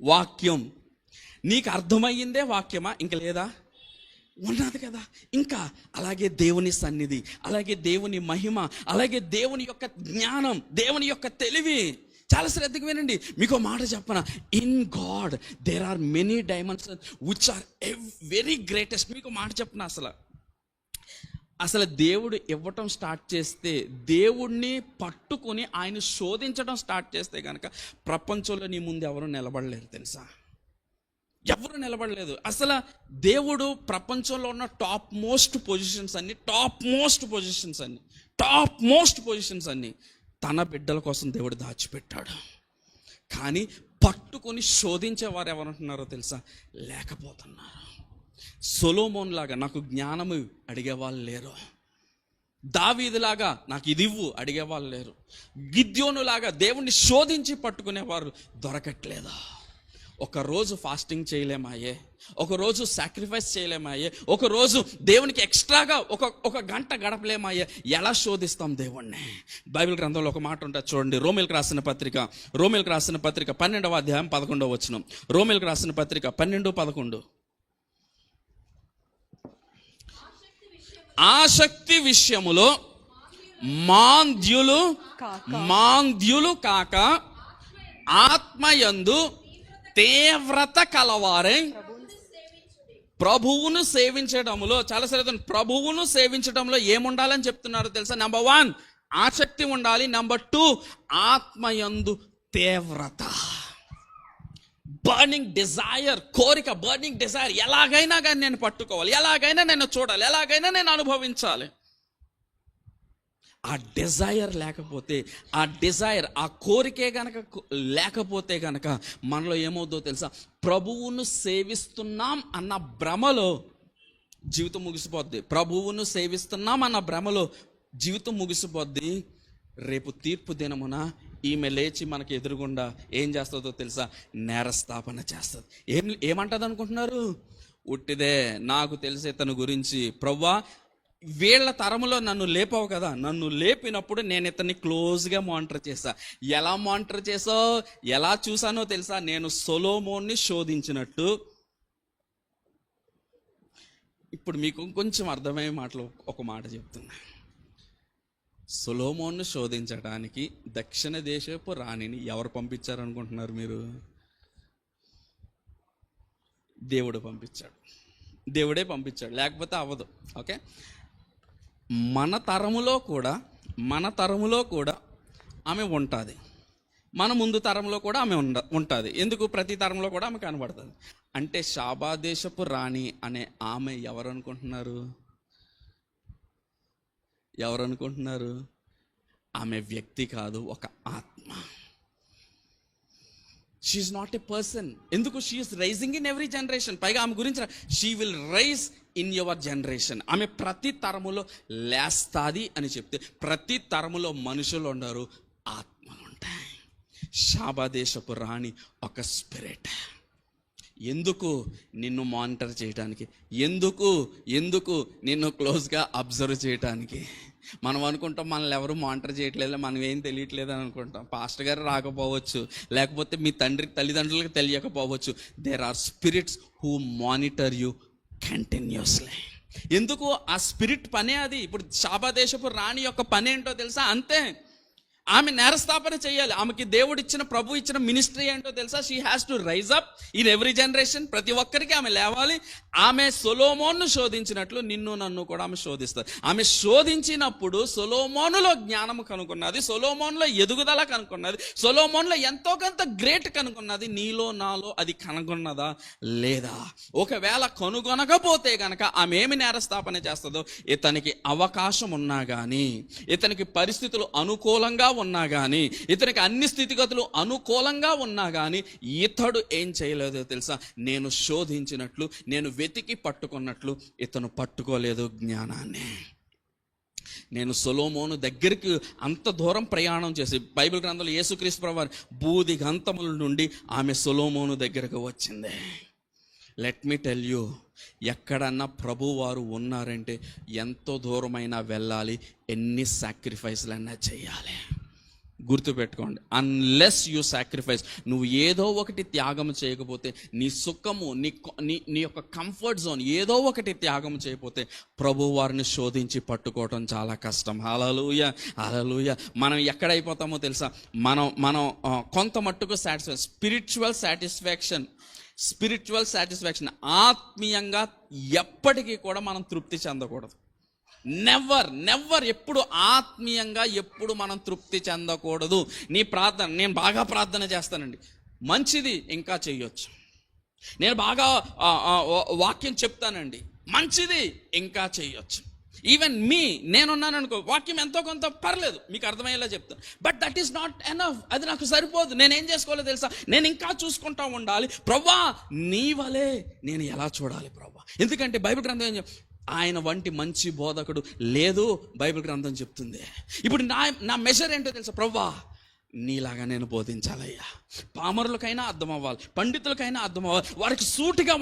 వాక్యం. నీకు అర్థమయ్యిందే వాక్యమా? ఇంక లేదా? ఉన్నది కదా. ఇంకా అలాగే దేవుని సన్నిధి, అలాగే దేవుని మహిమ, అలాగే దేవుని యొక్క జ్ఞానం, దేవుని యొక్క తెలివి. చాలా శ్రద్ధగా వినండి, మీకు మాట చెప్పనా? In God there are many dimensions which are very greatest. మీకు మాట చెప్పనా, అసలు దేవుడు ఇవ్వటం స్టార్ట్ చేస్తే, దేవుణ్ణి పట్టుకొని ఆయన శోధించడం స్టార్ట్ చేస్తే కనుక ప్రపంచంలో నీ ముందు ఎవరు నిలబడలేరు తెలుసా? ఎవరు నిలబడలేదు. అసలు దేవుడు ప్రపంచంలో ఉన్న టాప్ మోస్ట్ పొజిషన్స్ అన్ని తన బిడ్డల కోసం దేవుడు దాచిపెట్టాడు. కానీ పట్టుకొని శోధించేవారు ఎవరంటున్నారో తెలుసా? లేకపోతున్నారు. సొలొమోన్ లాగా నాకు జ్ఞానము అడిగేవాళ్ళు లేరు. దావీదులాగా నాకు ఇది ఇవ్వు అడిగేవాళ్ళు లేరు. గిద్యోనులాగా దేవుణ్ణి శోధించి పట్టుకునేవారు దొరకట్లేదా? ఒకరోజు ఫాస్టింగ్ చేయలేమాయే, ఒకరోజు సాక్రిఫైస్ చేయలేమాయే, ఒకరోజు దేవునికి ఎక్స్ట్రాగా ఒక గంట గడపలేమాయే. ఎలా శోధిస్తాం దేవుణ్ణి? బైబిల్ గ్రంథంలో ఒక మాట ఉంటుంది చూడండి. రోమీయులకు రాసిన పత్రిక 12వ అధ్యాయం 11వ వచనం. రోమీయులకు రాసిన పత్రిక 12:11. ఆసక్తి విషయములో మాంద్యులు కాక ఆత్మయందు తీవ్రత కలవారే ప్రభువును సేవించడంలో, చాలా సరే, ప్రభువును సేవించడంలో ఏముండాలని చెప్తున్నారు తెలుసా? నెంబర్ 1 ఆసక్తి ఉండాలి. నెంబర్ 2 ఆత్మయందు తీవ్రత, బర్నింగ్ డిజైర్, కోరిక, బర్నింగ్ డిజైర్. ఎలాగైనా కానీ నేను పట్టుకోవాలి, ఎలాగైనా నేను చూడాలి, ఎలాగైనా నేను అనుభవించాలి. ఆ డిజైర్ లేకపోతే, ఆ కోరికే గనక లేకపోతే గనక మనలో ఏమవుతుందో తెలుసా? ప్రభువును సేవిస్తున్నాం అన్న భ్రమలో జీవితం ముగిసిపోద్ది. ప్రభువును సేవిస్తున్నాం అన్న భ్రమలో జీవితం ముగిసిపోద్ది. రేపు తీర్పు దినమున ఈమె లేచి మనకి ఎదురుగుండా ఏం చేస్తుందో తెలుసా? నేరస్థాపన చేస్తుంది. ఏమంటుంది అనుకుంటున్నారు? ఉట్టిదే. నాకు తెలిసే తన గురించి, ప్రభువా వీళ్ళ తరములో నన్ను లేపావు కదా, నన్ను లేపినప్పుడు నేను ఇతన్ని క్లోజ్గా మానిటర్ చేశా. ఎలా మానిటర్ చేసావు, ఎలా చూసానో తెలుసా? నేను సొలొమోన్ని శోధించినట్టు. ఇప్పుడు మీకు కొంచెం అర్థమయ్యే మాటలు ఒక మాట చెప్తున్నా. సొలొమోన్ను శోధించడానికి దక్షిణ దేశపు రాణిని ఎవరు పంపించారనుకుంటున్నారు మీరు? దేవుడు పంపించాడు. దేవుడే పంపించాడు, లేకపోతే అవ్వదు. ఓకే, మన తరములో కూడా ఆమె ఉంటుంది. మన ముందు తరంలో కూడా ఆమె ఉంటుంది. ఎందుకు? ప్రతి తరంలో కూడా ఆమె కనబడుతుంది. అంటే షాబా దేశపు రాణి అనే ఆమె ఎవరనుకుంటున్నారు? ఆమె వ్యక్తి కాదు, ఒక ఆత్మ. She's not a person. ఎందుకు? She's rising in every generation. పైగా ఆమె గురించి she will rise in your generation. ఆమె ప్రతి తరములో లేస్తాది అని చెప్తే, ప్రతి తరములో మనుషులు ఉండరు, ఆత్మలు ఉంటాయి. షాబా దేశపు రాణి ఒక స్పిరిట్. ఎందుకు? నిన్ను మానిటర్ చేయడానికి. ఎందుకు నిన్ను క్లోజ్గా అబ్జర్వ్ చేయడానికి. మనం అనుకుంటాం మనల్ని ఎవరు మానిటర్ చేయట్లేదు, మనం ఏం తెలియట్లేదు అని అనుకుంటాం. పాస్టర్ గారు రాకపోవచ్చు, లేకపోతే మీ తల్లిదండ్రులకు తెలియకపోవచ్చు. There are spirits who monitor you continuously. ఎందుకు? ఆ స్పిరిట్ పనే అది. ఇప్పుడు షాబా దేశపు రాణి యొక్క పని ఏంటో తెలుసా? అంతే. ఆమె నేరస్థాపన చేయాలి. ఆమెకి దేవుడు ఇచ్చిన, ప్రభు ఇచ్చిన మినిస్ట్రీ ఏంటో తెలుసా? She has to rise up in every generation. ప్రతి ఒక్కరికి ఆమె లేవాలి. ఆమె సొలొమోన్ను శోధించినట్లు నిన్ను నన్ను కూడా ఆమె శోధిస్తుంది. ఆమె శోధించినప్పుడు సొలొమోనులో జ్ఞానము కనుక్కున్నది, సొలొమోనులో ఎదుగుదల కనుక్కున్నది, సొలొమోనులో ఎంతో కొంత గ్రేట్ కనుక్కున్నది. నీలో నాలో అది కనుగొన్నదా లేదా? ఒకవేళ కనుగొనకపోతే గనక ఆమె ఏమి నేరస్థాపన చేస్తుందో, ఇతనికి అవకాశం ఉన్నా కానీ, ఇతనికి పరిస్థితులు అనుకూలంగా ఉన్నా కానీ, ఇతనికి అన్ని స్థితిగతులు అనుకూలంగా ఉన్నా కానీ, ఇతడు ఏం చేయలేదో తెలుసా? నేను శోధించినట్లు, నేను వెతికి పట్టుకున్నట్లు ఇతను పట్టుకోలేదు జ్ఞానాన్ని. నేను సొలొమోను దగ్గరికి అంత దూరం ప్రయాణం చేసి, బైబిల్ గ్రంథంలో యేసుక్రీస్తు ప్రభువారు బూది గంతముల నుండి ఆమె సొలొమోను దగ్గరకు వచ్చింది. లెట్ మీ టెల్ యూ, ఎక్కడన్నా ప్రభువారు ఉన్నారంటే ఎంతో దూరమైనా వెళ్ళాలి, ఎన్ని సాక్రిఫైస్లైనా చేయాలి. గుర్తుపెట్టుకోండి, అన్లెస్ యూ సాక్రిఫైస్, నువ్వు ఏదో ఒకటి త్యాగం చేయకపోతే, నీ సుఖము, నీ యొక్క కంఫర్ట్ జోన్ ఏదో ఒకటి త్యాగం చేయకపోతే ప్రభువారిని శోధించి పట్టుకోవటం చాలా కష్టం. హల్లెలూయా, హల్లెలూయా. మనం ఎక్కడైపోతామో తెలుసా? మనం కొంత మట్టుకు స్పిరిచువల్ సాటిస్ఫాక్షన్, ఆత్మీయంగా ఎప్పటికీ కూడా మనం తృప్తి చెందకూడదు. నెవర్ ఎప్పుడు ఆత్మీయంగా ఎప్పుడు మనం తృప్తి చెందకూడదు. నీ ప్రార్థన, నేను బాగా ప్రార్థన చేస్తానండి, మంచిది, ఇంకా చెయ్యొచ్చు. నేను బాగా వాక్యం చెప్తానండి, మంచిది, ఇంకా చెయ్యొచ్చు. ఈవెన్ నేనున్నాను అనుకో, వాక్యం ఎంతో కొంత పర్లేదు, మీకు అర్థమయ్యేలా చెప్తాను. But that is not enough. అది నాకు సరిపోదు. నేనేం చేసుకోవాలో తెలుసా? నేను ఇంకా చూసుకుంటా ఉండాలి. ప్రభువా నీ వలే నేను ఎలా చూడాలి ప్రభువా? ఎందుకంటే బైబిల్ గ్రంథం ఏం చెప్తుంది? ఆయన వంటి మంచి బోధకుడు లేదు, బైబిల్ గ్రంథం చెప్తుంది. ఇప్పుడు నా మెజర్ ఏంటో తెలుసా? ప్రభువా నీలాగా నేను బోధించాలయ్యా. పామరులకైనా అర్థం అవ్వాలి, పండితులకైనా అర్థం అవ్వాలి, వారికి సూటిగా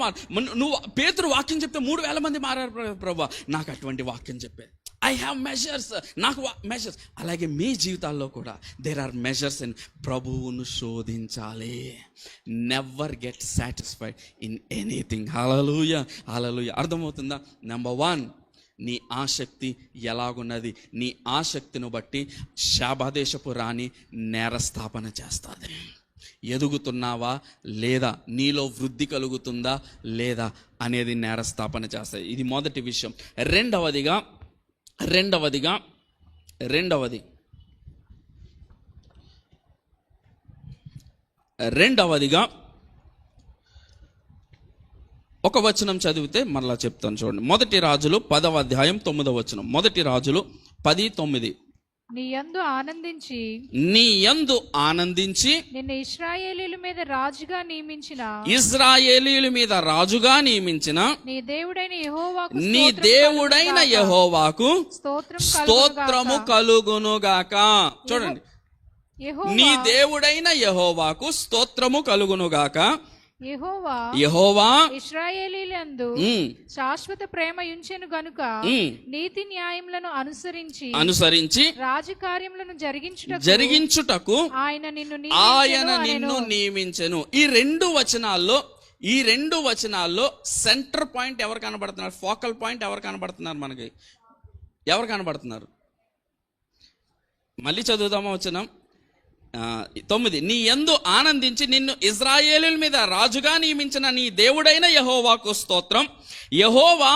నువ్వు పేతురు వాక్యం చెప్తే 3,000 మంది మారారు ప్రభువా. నాకు అటువంటి వాక్యం చెప్పే, ఐ హ్యావ్ మెజర్స్, నాకు మెజర్స్. అలాగే మీ జీవితాల్లో కూడా దేర్ ఆర్ మెజర్స్ ఇన్ ప్రభువును శోధించాలి. Never get satisfied in anything. హల్లెలూయా, హల్లెలూయా. అర్థమవుతుందా? నెంబర్ 1, నీ ఆసక్తి ఎలాగున్నది? నీ ఆసక్తిని బట్టి షాబా దేశపు రాణి నేరస్థాపన చేస్తుంది. ఎదుగుతున్నావా లేదా, నీలో వృద్ధి కలుగుతుందా లేదా అనేది నేరస్థాపన చేస్తాయి. ఇది మొదటి విషయం. రెండవదిగా ఒక వచనం చదివితే మరలా చెప్తాను చూడండి. 1 రాజులు 10వ అధ్యాయం 9వ వచనం. 1 రాజులు 10:9. నీ యందు ఆనందించి నీ యందు ఆనందించి నిన్ను ఇశ్రాయేలీయుల మీద రాజుగా నియమించిన ఇశ్రాయేలీయుల మీద రాజుగా నియమించిన నీ దేవుడైన యెహోవాకు నీ దేవుడైన యెహోవాకు స్తోత్రము కలుగునుగాక. చూడండి, నీ దేవుడైన యెహోవాకు స్తోత్రము కలుగునుగాక. యెహోవా ఇశ్రాయేలీయులందు శాశ్వత ప్రేమ ఉంచెను గనుక నీతి న్యాయములను అనుసరించి రాజకార్యములను జరిగించుటకు ఆయన నిన్ను నియమించెను. ఈ రెండు వచనాల్లో సెంటర్ పాయింట్ ఎవరు కనబడుతున్నారు? ఫోకల్ పాయింట్ ఎవరు కనబడుతున్నారు? మనకి ఎవరు కనబడుతున్నారు? మళ్ళీ చదువుదామా వచనం 9. నీ యందు ఆనందించి నిన్ను ఇశ్రాయేలీయుల మీద రాజుగా నియమించిన నీ దేవుడైన యెహోవాకు స్తోత్రం. యెహోవా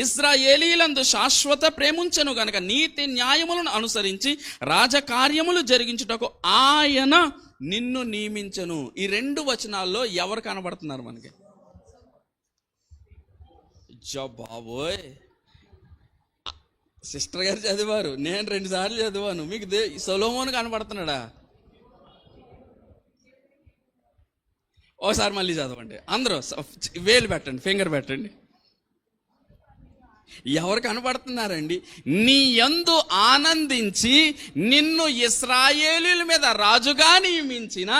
ఇశ్రాయేలీయులందు శాశ్వత ప్రేముంచెను గనక నీతి న్యాయములను అనుసరించి రాజకార్యములు జరిగించుటకు ఆయన నిన్ను నియమించెను. ఈ రెండు వచనాల్లో ఎవరు కనబడుతున్నారు మనకి? బాబోయ్, సిస్టర్ గారు చదివారు, నేను 2 సార్లు చదివాను. మీకు సొలొమోను కనబడుతున్నాడా? ఓసారి మళ్ళీ చదవండి అందరూ, వేలు పెట్టండి, ఫింగర్ పెట్టండి. ఎవరు కనబడుతున్నారండి? నీ యందు ఆనందించి నిన్ను ఇశ్రాయేలీయుల మీద రాజుగా నియమించిన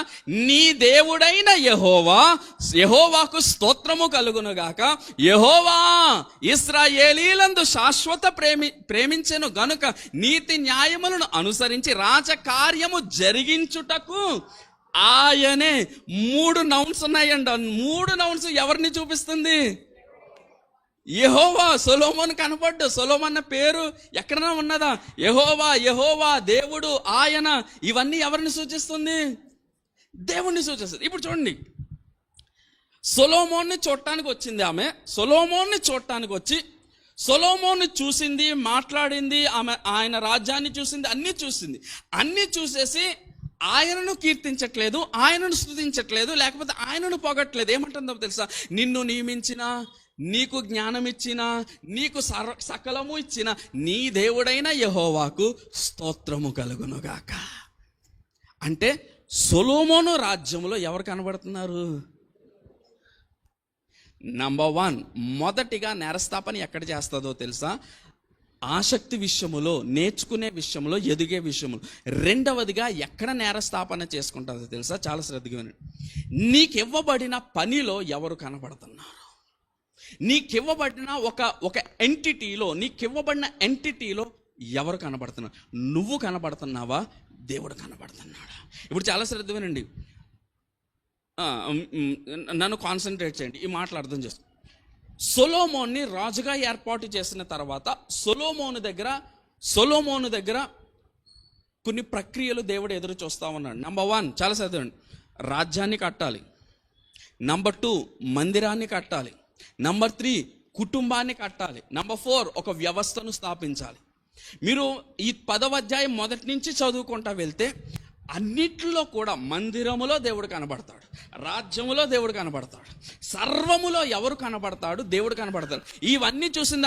నీ దేవుడైన యెహోవాకు స్తోత్రము కలుగునుగాక. యెహోవా ఇశ్రాయేలీయులందు శాశ్వత ప్రేమించెను గనుక నీతి న్యాయములను అనుసరించి రాజకార్యము జరిగించుటకు ఆయనే. 3 నౌన్స్ ఉన్నాయండి. 3 నౌన్స్ ఎవరిని చూపిస్తుంది? యెహోవా. సొలొమోను కనపడ్డు. సొలొమోన్ పేరు ఎక్కడైనా ఉన్నదా? యెహోవా, దేవుడు, ఆయన, ఇవన్నీ ఎవరిని సూచిస్తుంది? దేవుణ్ణి సూచిస్తుంది. ఇప్పుడు చూడండి, సొలొమోన్ని చూడటానికి వచ్చింది ఆమె. సొలొమోన్ని చూడటానికి వచ్చి సొలొమోను చూసింది, మాట్లాడింది, ఆమె ఆయన రాజ్యాన్ని చూసింది, అన్నీ చూసేసి ఆయనను కీర్తించట్లేదు, ఆయనను స్తుతించట్లేదు, లేకపోతే ఆయనను పొగట్లేదు. ఏమంటుందో తెలుసా? నిన్ను నియమించిన, నీకు జ్ఞానం ఇచ్చిన, నీకు సకలము ఇచ్చిన నీ దేవుడైన యెహోవాకు స్తోత్రము కలుగునుగాక. అంటే సొలొమోను రాజ్యంలో ఎవరు కనబడుతున్నారు? నంబర్ 1, మొదటిగా నేరస్థాపన ఎక్కడ చేస్తుందో తెలుసా? ఆసక్తి విషయములో, నేర్చుకునే విషయంలో, ఎదిగే విషయంలో. రెండవదిగా ఎక్కడ నేరస్థాపన చేసుకుంటుందో తెలుసా? చాలా శ్రద్ధగా వినండి. నీకివ్వబడిన పనిలో ఎవరు కనబడుతున్నారు? నీకివ్వబడిన ఒక ఎంటిటీలో ఎవరు కనబడుతున్నారు? నువ్వు కనబడుతున్నావా? దేవుడు కనబడుతున్నాడా? ఇప్పుడు చాలా శ్రద్ధ వినండి, నన్ను కాన్సన్ట్రేట్ చేయండి, ఈ మాటలు అర్థం చేసుకో. సొలొమోన్ని రాజుగా ఏర్పాటు చేసిన తర్వాత సొలొమోను దగ్గర కొన్ని ప్రక్రియలు దేవుడు ఎదురు చూస్తా ఉన్నాడు. నంబర్ 1, చాలా చదవండి, రాజ్యాన్ని కట్టాలి. నంబర్ 2, మందిరాన్ని కట్టాలి. నంబర్ 3, కుటుంబాన్ని కట్టాలి. నంబర్ 4, ఒక వ్యవస్థను స్థాపించాలి. మీరు ఈ 10వ అధ్యాయం మొదటి నుంచి చదువుకుంటా వెళ్తే అన్నిట్లో కూడా మందిరములో దేవుడు కనబడతాడు, రాజ్యములో దేవుడు కనబడతాడు, సర్వములో ఎవరు కనబడతాడు? దేవుడు కనబడతాడు. ఇవన్నీ చూసింది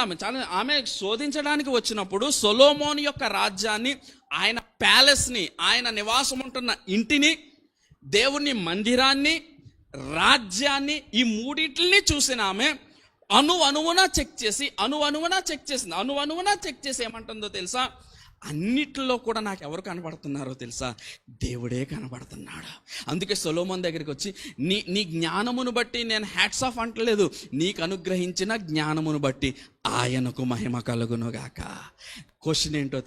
ఆమె శోధించడానికి వచ్చినప్పుడు సొలొమోను యొక్క రాజ్యాన్ని, ఆయన ప్యాలెస్ని, ఆయన నివాసం ఉంటున్న ఇంటిని, దేవుని మందిరాన్ని, రాజ్యాన్ని, ఈ మూడింటిని చూసిన ఆమె అణువణువున చెక్ చేసి ఏమంటుందో తెలుసా? అన్నిట్లో కూడా నాకు ఎవరు కనబడుతున్నారో తెలుసా? దేవుడే కనబడుతున్నాడు. అందుకే సొలొమోన్ దగ్గరికి వచ్చి నీ జ్ఞానమును బట్టి నేను హ్యాట్స్ ఆఫ్ అంటలేదు, నీకు అనుగ్రహించిన జ్ఞానమును బట్టి ఆయనకు మహిమ కలుగునుగాక. క్వశ్చన్ ఏంటో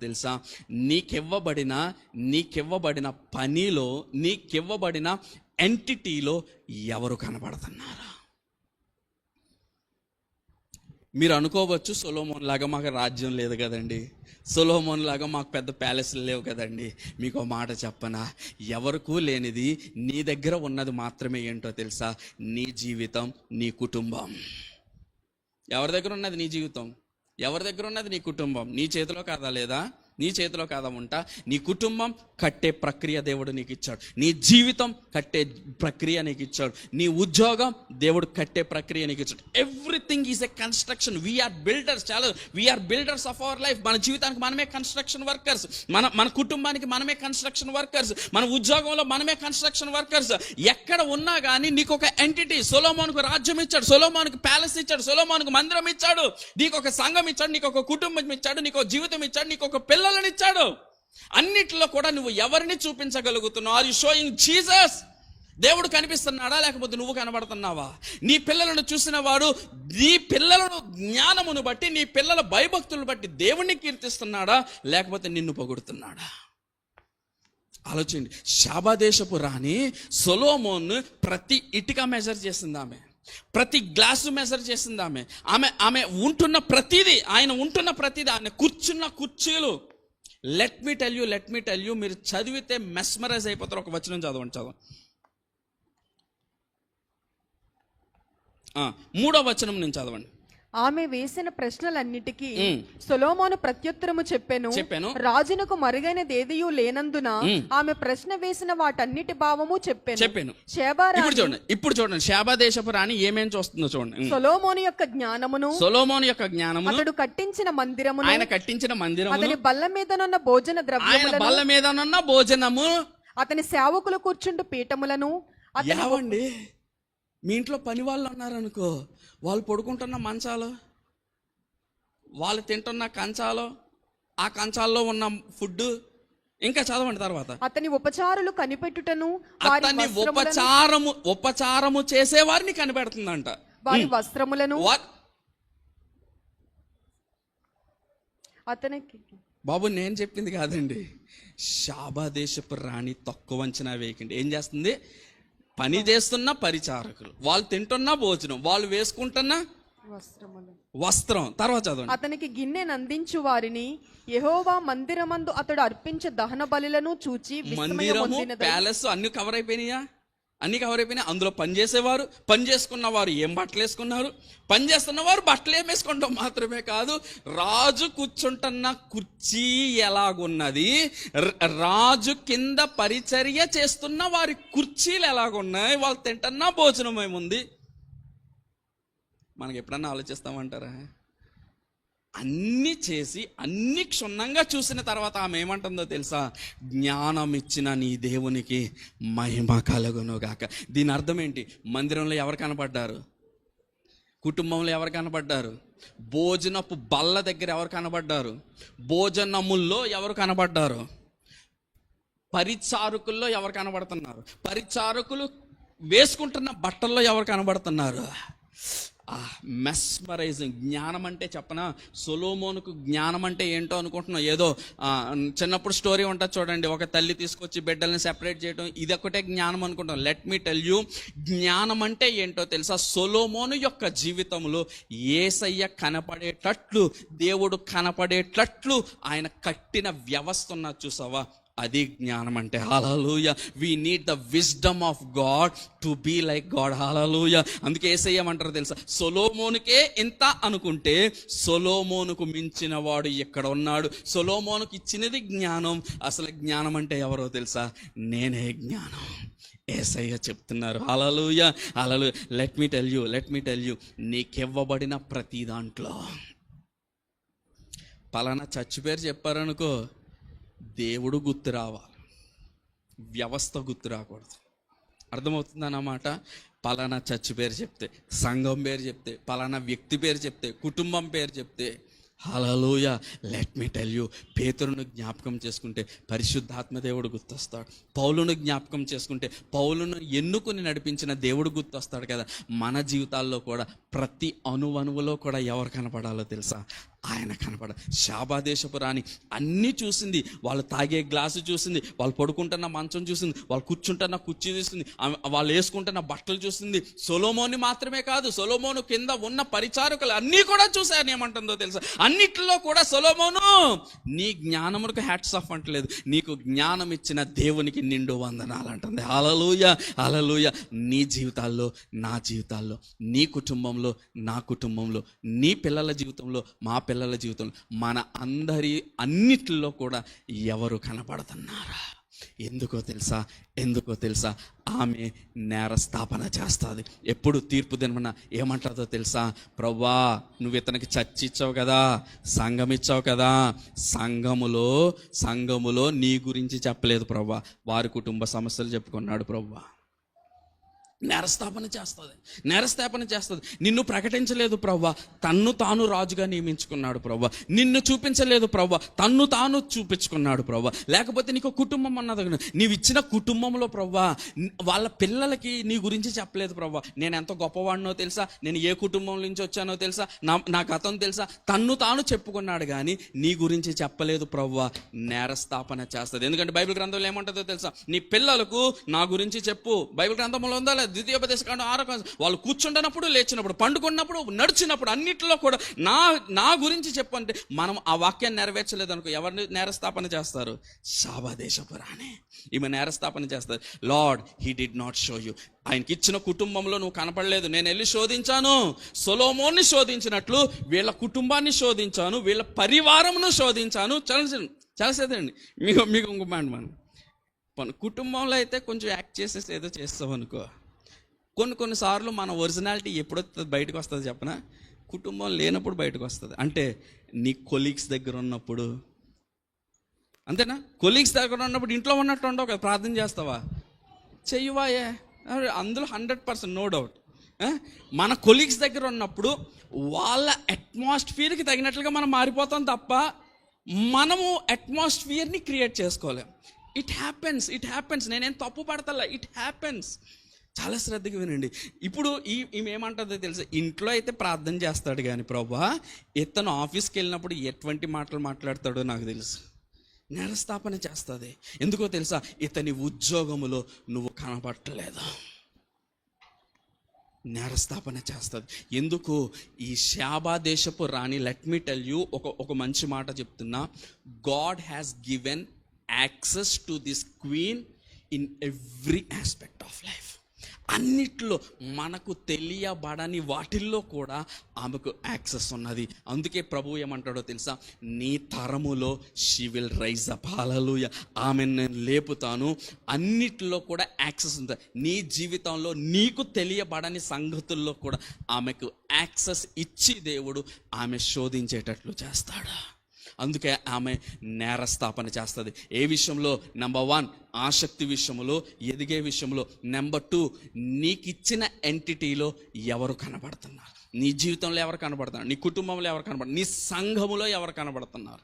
తెలుసా? నీకివ్వబడిన పనిలో, నీకివ్వబడిన ఎంటిటీలో ఎవరు కనబడుతున్నారు? మీరు అనుకోవచ్చు, సొలొమోన్ లాగా మాకు రాజ్యం లేదు కదండి, సొలొమోన్ లాగా మాకు పెద్ద ప్యాలెస్లు లేవు కదండి. మీకు మాట చెప్పనా? ఎవరికూ లేనిది నీ దగ్గర ఉన్నది మాత్రమే ఏంటో తెలుసా? నీ జీవితం, నీ కుటుంబం. ఎవరి దగ్గర ఉన్నది నీ జీవితం? ఎవరి దగ్గర ఉన్నది నీ కుటుంబం? నీ చేతిలో కాదా? లేదా? నీ చేతిలో కాదా ఉంటా. నీ కుటుంబం కట్టే ప్రక్రియ దేవుడు నీకు ఇచ్చాడు. నీ జీవితం కట్టే ప్రక్రియ నీకు ఇచ్చాడు. నీ ఉద్యోగం దేవుడు కట్టే ప్రక్రియ నీకు ఇచ్చాడు. Everything is a construction. We're builders. చాలా we're builders of our life. మన జీవితానికి మనమే కన్స్ట్రక్షన్ వర్కర్స్. మన కుటుంబానికి మనమే కన్స్ట్రక్షన్ వర్కర్స్. మన ఉద్యోగంలో మనమే కన్స్ట్రక్షన్ వర్కర్స్. ఎక్కడ ఉన్నా కానీ నీకు ఒక ఎంటిటీ. సొలొమోనుకు రాజ్యం ఇచ్చాడు, సొలొమోనుకు ప్యాలెస్ ఇచ్చాడు, సొలొమోనుకు మందిరం ఇచ్చాడు, నీకు ఒక సంఘం ఇచ్చాడు, నీకు ఒక కుటుంబం ఇచ్చాడు, నీకు ఒక జీవితం ఇచ్చాడు, నీకు ఒక పిల్లలను ఇచ్చాడు. అన్నిటిలో కూడా నువ్వు ఎవరిని చూపించగలుగుతున్నావు? Are you showing Jesus? దేవుడు కనిపిస్తున్నాడా లేకపోతే నువ్వు కనబడుతున్నావా? నీ పిల్లలను చూసిన వాడు నీ పిల్లలను జ్ఞానమును బట్టి, నీ పిల్లల భయభక్తులను బట్టి దేవుణ్ణి కీర్తిస్తున్నాడా లేకపోతే నిన్ను పొగుడుతున్నాడా? ఆలోచించండి. షాబా దేశపు రాణి సొలొమోన్ ప్రతి ఇటుక మెజర్ చేసింది. ఆమె ప్రతి గ్లాసు మెజర్ చేసింది. ఆమె ఉంటున్న ప్రతిదీ, ఆయన ఉంటున్న ప్రతిదీ, ఆయన కూర్చున్న కుర్చీలు. లెట్ మీ టెల్ యూ మీరు చదివితే మెస్మరైజ్ అయిపోతారు. ఒక వచనం చదవండి. 3వ వచనం నుంచి చదవండి. ఆమె వేసిన ప్రశ్నలన్నిటికీ సొలొమోను ప్రత్యుత్తరము చెప్పెను. రాజునకు మరుగైనది ఏదియూ లేనందున ఆమె ప్రశ్న వేసిన వాటన్నిటి భావము చెప్పెను. ఇప్పుడు చూడండి షాబా దేశపు రాణి ఏమేం చూస్తుందో చూడండి. సొలొమోను యొక్క జ్ఞానమును, అతడు కట్టించిన మందిరమును, ఆయన కట్టించిన మందిరము, అతని బల్ల మీదనున్న భోజన ద్రవ్యములను, బల్ల మీదనున్న భోజనము, అతని సేవకులు కూర్చుండు పీఠములను. ఏవండి, మీ ఇంట్లో పని వాళ్ళు ఉన్నారనుకో, వాళ్ళు పడుకుంటున్న మంచాలు, వాళ్ళు తింటున్న కంచాలు, ఆ కంచాల్లో ఉన్న ఫుడ్. ఇంకా చదవండి తర్వాత. అతని ఉపచారులు కనిపెట్టుటను, అతని ఉపచారము చేసేవారిని కనిపెడుతుందంట. వారి వస్త్రములను. అతనికి బాబు నేను చెప్పింది కాదండి. షాబా దేశపు రాణి తక్కువ అంచనా వేయకండి. ఏం చేస్తుంది? పని చేస్తున్న పరిచారకులు, వాళ్ళు తింటున్న భోజనం, వాళ్ళు వేసుకుంటున్న వస్త్రం. తర్వాత చదవండి. అతనికి గిన్నెను అందించు వారిని యెహోవా మందిరమందు అతడు అర్పించే దహన బలులను చూచి మందిరము, ప్యాలెస్ అన్ని కవర్ అయిపోయినాయా? అన్ని కవర్ అయిపోయినాయి. అందులో పనిచేసేవారు, పని చేసుకున్న వారు ఏం బట్టలు వేసుకున్నారు, పని చేస్తున్న వారు బట్టలు ఏం వేసుకుంటాం మాత్రమే కాదు, రాజు కూర్చుంటున్న కుర్చీ ఎలాగున్నది, రాజు కింద పరిచర్య చేస్తున్న వారి కుర్చీలు ఎలాగున్నాయి, వాళ్ళు తింటున్న భోజనం ఏముంది. మనకి ఎప్పుడన్నా ఆలోచిస్తామంటారా? అన్నీ చేసి అన్ని క్షుణ్ణంగా చూసిన తర్వాత ఆమె ఏమంటుందో తెలుసా? జ్ఞానం ఇచ్చిన నీ దేవునికి మహిమ కలుగును గాక. దీని అర్థం ఏంటి? మందిరంలో ఎవరు కనపడ్డారు? కుటుంబంలో ఎవరు కనపడ్డారు? భోజనపు బల్ల దగ్గర ఎవరు కనపడ్డారు? భోజనముల్లో ఎవరు కనపడ్డారు? పరిచారకుల్లో ఎవరు కనబడుతున్నారు? పరిచారకులు వేసుకుంటున్న బట్టల్లో ఎవరు కనబడుతున్నారు? మెస్మరైజింగ్. జ్ఞానం అంటే చెప్పనా, సొలొమోనుకు జ్ఞానం అంటే ఏంటో అనుకుంటున్నాం. ఏదో చిన్నప్పుడు స్టోరీ ఉంటుంది చూడండి, ఒక తల్లి తీసుకొచ్చి బిడ్డల్ని సెపరేట్ చేయడం, ఇది ఒకటే జ్ఞానం అనుకుంటాం. లెట్ మీ టెల్ యూ, జ్ఞానం అంటే ఏంటో తెలుసా? సొలొమోను యొక్క జీవితంలో యేసయ్య కనపడేటట్లు, దేవుడు కనపడేటట్లు ఆయన కట్టిన వ్యవస్థ ఉన్నది చూసావా? అది జ్ఞానం అంటే. హల్లెలూయా. We need the wisdom of God to be like God. హల్లెలూయా. అందుకే యేసయ్య ఏమంటారు తెలుసా? సొలొమోనుకే ఇంత అనుకుంటే సొలొమోనుకు మించిన వాడు ఎక్కడ ఉన్నాడు? సొలొమోనుకు ఇచ్చినది జ్ఞానం. అసలు జ్ఞానం అంటే ఎవరో తెలుసా? నేనే జ్ఞానం. యేసయ్య చెప్తున్నారు. హల్లెలూయా, హల్లెలూయా. లెట్ మీ టెల్ యూ, నీకివ్వబడిన ప్రతి దాంట్లో పలానా చర్చి పేరు చెప్పారనుకో, దేవుడు గుర్తు రావాలి, వ్యవస్థ గుర్తు రాకూడదు. అర్థమవుతుందన్నమాట. పలానా చర్చి పేరు చెప్తే, సంఘం పేరు చెప్తే, పలానా వ్యక్తి పేరు చెప్తే, కుటుంబం పేరు చెప్తే, హల్లెలూయా. లెట్ మీ టెల్ యూ, పేతురును జ్ఞాపకం చేసుకుంటే పరిశుద్ధాత్మ దేవుడు గుర్తొస్తాడు. పౌలును జ్ఞాపకం చేసుకుంటే పౌలును ఎన్నుకుని నడిపించిన దేవుడు గుర్తొస్తాడు కదా. మన జీవితాల్లో కూడా ప్రతి అణువణువులో కూడా ఎవరు కనపడాలో తెలుసా? ఆయన కనపడ. షాబా దేశపు రాణి అన్నీ చూసింది. వాళ్ళు తాగే గ్లాసు చూసింది, వాళ్ళు పడుకుంటున్న మంచం చూసింది, వాళ్ళు కూర్చుంటున్న కుర్చీ చూసింది, వాళ్ళు వేసుకుంటున్న బట్టలు చూసింది. సొలొమోని మాత్రమే కాదు, సొలొమోను కింద ఉన్న పరిచారకులు అన్నీ కూడా చూశారు. ఏమంటుందో తెలుసా? అన్నిట్లో కూడా సొలొమోను నీ జ్ఞానమునకు హ్యాట్స్ ఆఫ్ అంటలేదు, నీకు జ్ఞానం ఇచ్చిన దేవునికి నిండు వందనాలు అంటుంది. హల్లెలూయా, హల్లెలూయా. నీ జీవితాల్లో, నా జీవితాల్లో, నీ కుటుంబంలో, నా కుటుంబంలో, నీ పిల్లల జీవితంలో, మా పిల్లల జీవితంలో, మన అందరి అన్నిటిలో కూడా ఎవరు కనపడుతున్నారా? ఎందుకో తెలుసా? ఆమె నేరస్థాపన చేస్తుంది. ఎప్పుడు తీర్పు దినమన్నా ఏమంటుందో తెలుసా? ప్రభువా, నువ్వు ఇతనికి చర్చి ఇచ్చావు కదా, సంఘం ఇచ్చావు కదా, సంఘములో నీ గురించి చెప్పలేదు ప్రభువా, వారి కుటుంబ సమస్యలు చెప్పుకున్నాడు ప్రభువా. నేరస్థాపన చేస్తుంది. నిన్ను ప్రకటించలేదు ప్రవ్వా, తన్ను తాను రాజుగా నియమించుకున్నాడు ప్రవ్వా. నిన్ను చూపించలేదు ప్రవ్వా, తన్ను తాను చూపించుకున్నాడు ప్రవ్వా. లేకపోతే నీకు కుటుంబం అన్నది, నీవు ఇచ్చిన కుటుంబంలో ప్రవ్వా వాళ్ళ పిల్లలకి నీ గురించి చెప్పలేదు ప్రవ్వా. నేను ఎంత గొప్పవాడినో తెలుసా, నేను ఏ కుటుంబం నుంచి వచ్చానో తెలుసా, నా గతం తెలుసా, తన్ను తాను చెప్పుకున్నాడు కానీ నీ గురించి చెప్పలేదు ప్రవ్వా. నేరస్థాపన చేస్తుంది. ఎందుకంటే బైబిల్ గ్రంథంలో ఏమంటుందో తెలుసా? నీ పిల్లలకు నా గురించి చెప్పు. బైబిల్ గ్రంథంలో ఉందా? ద్వితీయోపదేశకాండం 6 వాళ్ళు కూర్చుంటున్నప్పుడు, లేచినప్పుడు, పండుకున్నప్పుడు, నడిచినప్పుడు అన్నిటిలో కూడా నా గురించి చెప్పంటే మనం ఆ వాక్యాన్ని నెరవేర్చలేదు అనుకో, ఎవరిని నేరస్థాపన చేస్తారు? శాబాదేశపు రాణి ఈమె నేరస్థాపన చేస్తారు. Lord, he did not show you. ఆయనకి ఇచ్చిన కుటుంబంలో నువ్వు కనపడలేదు. నేను వెళ్ళి శోధించాను, సొలొమోన్ని శోధించినట్లు వీళ్ళ కుటుంబాన్ని శోధించాను, వీళ్ళ పరివారంను శోధించాను. చలసేదండి మీకు ఇంకో మన కుటుంబంలో అయితే కొంచెం యాక్ట్ చేసేసి ఏదో చేస్తాం అనుకో. కొన్నిసార్లు మన ఒరిజినాలిటీ ఎప్పుడు బయటకు వస్తుంది చెప్పనా? కుటుంబం లేనప్పుడు బయటకు వస్తుంది. అంటే నీ కొలీగ్స్ దగ్గర ఉన్నప్పుడు, అంతేనా? కొలీగ్స్ దగ్గర ఉన్నప్పుడు ఇంట్లో ఉన్నట్టు ఉండవు కదా, ప్రార్థన చేస్తావా? చెయ్యవాయే, అందులో 100% నో డౌట్. మన కొలీగ్స్ దగ్గర ఉన్నప్పుడు వాళ్ళ అట్మాస్ఫియర్కి తగినట్లుగా మనం మారిపోతాం తప్ప మనము అట్మాస్ఫియర్ని క్రియేట్ చేసుకోలేం. It happens. నేనేం తప్పు పడతలా, ఇట్ హ్యాపెన్స్. చాలా శ్రద్ధగా వినండి. ఇప్పుడు ఈమె ఏమంటుందో తెలుసా? ఇంట్లో అయితే ప్రార్థన చేస్తాడు కానీ ప్రభువా, ఇతను ఆఫీస్కి వెళ్ళినప్పుడు ఎటువంటి మాటలు మాట్లాడతాడో నాకు తెలుసు. నేరస్థాపన చేస్తుంది. ఎందుకో తెలుసా? ఇతని ఉద్యోగములో నువ్వు కనపడలేదు. నేరస్థాపన చేస్తుంది. ఎందుకు? ఈ శాబా దేశపు రాణి, లెట్ మీ టెల్ యూ, ఒక మంచి మాట చెప్తున్నా. God has given access to this queen in every aspect of life. అన్నిట్లో మనకు తెలియబడని వాటిల్లో కూడా ఆమెకు యాక్సెస్ ఉన్నది. అందుకే ప్రభువు ఏమంటాడో తెలుసా? నీ తరములో షీ విల్ రైజ్ అప్. హల్లెలూయా. ఆమెను నేను లేపుతాను. అన్నిట్లో కూడా యాక్సెస్ ఉంది. నీ జీవితంలో నీకు తెలియబడని సంగతుల్లో కూడా ఆమెకు యాక్సెస్ ఇచ్చి దేవుడు ఆమె శోధించేటట్లు చేస్తాడు. అందుకే ఆమె నేరస్థాపన చేస్తుంది. ఏ విషయంలో? నెంబర్ 1 ఆసక్తి విషయంలో, ఎదిగే విషయంలో. నెంబర్ 2 నీకు ఇచ్చిన ఎంటిటీలో ఎవరు కనబడుతున్నారు, నీ జీవితంలో ఎవరు కనబడుతున్నారు, నీ కుటుంబంలో ఎవరు కనబడుతున్నారు, నీ సంఘములో ఎవరు కనబడుతున్నారు.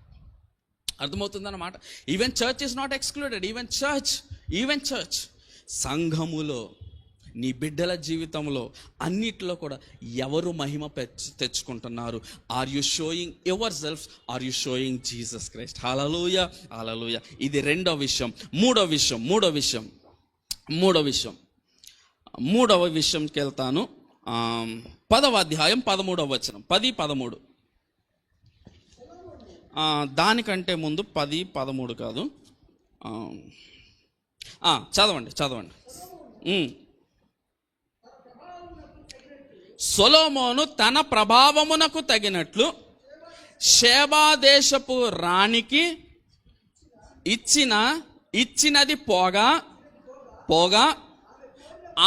అర్థమవుతుందన్నమాట. Even church is not excluded. Even church సంఘములో, నీ బిడ్డల జీవితంలో, అన్నిట్లో కూడా ఎవరు మహిమ తెచ్చుకుంటున్నారు? Are you showing yourself? Are you showing Jesus Christ? హల్లెలూయా, హల్లెలూయా. ఇది రెండో విషయం. మూడవ విషయంకి వెళ్తాను. 10వ అధ్యాయం 13వ వచనం. 10-13. దానికంటే ముందు 10-13 కాదు, చదవండి. సొలొమోను తన ప్రభావమునకు తగినట్లు షేబా దేశపు రాణికి ఇచ్చినది పోగా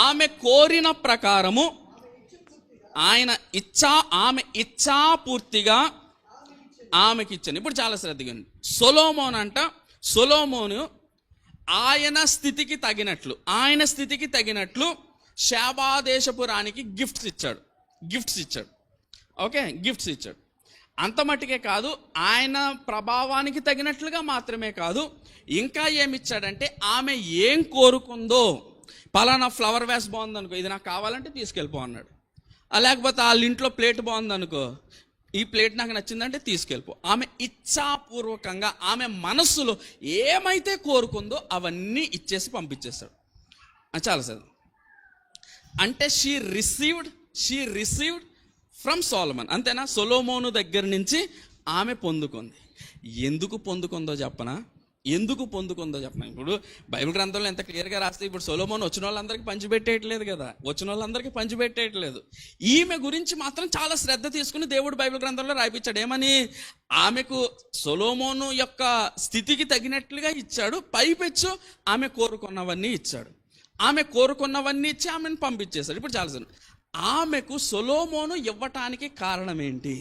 ఆమె కోరిన ప్రకారము ఆమె ఇచ్చాపూర్తిగా ఆమెకి ఇచ్చాను. ఇప్పుడు చాలా శ్రద్ధగా ఉంది. సొలొమోను ఆయన స్థితికి తగినట్లు షేబా దేశపు రాణికి గిఫ్ట్స్ ఇచ్చాడు. ఓకే, గిఫ్ట్స్ ఇచ్చాడు. అంత మట్టుకే కాదు, ఆయన ప్రభావానికి తగినట్లుగా మాత్రమే కాదు, ఇంకా ఏమిచ్చాడంటే ఆమె ఏం కోరుకుందో, పలానా ఫ్లవర్ వేస్ బాగుందనుకో, ఇది నాకు కావాలంటే తీసుకెళ్ళిపో అన్నాడు. లేకపోతే వాళ్ళ ఇంట్లో ప్లేట్ బాగుందనుకో, ఈ ప్లేట్ నాకు నచ్చిందంటే తీసుకెళ్ళిపో. ఆమె ఇచ్ఛాపూర్వకంగా ఆమె మనస్సులో ఏమైతే కోరుకుందో అవన్నీ ఇచ్చేసి పంపించేస్తాడు. చాలా సార్ అంటే షీ రిసీవ్డ్ ఫ్రమ్ సొలొమన్. అంతేనా? సొలొమోను దగ్గర నుంచి ఆమె పొందుకుంది. ఎందుకు పొందుకుందో చెప్పనా? ఎందుకు పొందుకుందో చెప్పండి. ఇప్పుడు బైబిల్ గ్రంథంలో ఎంత క్లియర్గా రాస్తే ఇప్పుడు సొలొమోను వచ్చిన వాళ్ళందరికీ పంచిపెట్టేయట్లేదు కదా, వచ్చిన వాళ్ళందరికీ పంచిపెట్టేయట్లేదు. ఈమె గురించి మాత్రం చాలా శ్రద్ధ తీసుకుని దేవుడు బైబిల్ గ్రంథంలో రాయిపించాడు. ఏమని? ఆమెకు సొలొమోను యొక్క స్థితికి తగినట్లుగా ఇచ్చాడు, పైపెచ్చు ఆమె కోరుకున్నవన్నీ ఇచ్చాడు. ఆమె కోరుకున్నవన్నీ ఇచ్చి ఆమెను పంపించేశాడు. ఇప్పుడు చాలా ఆమెకు సొలొమోను ఇవ్వటానికి కారణం ఏంటి?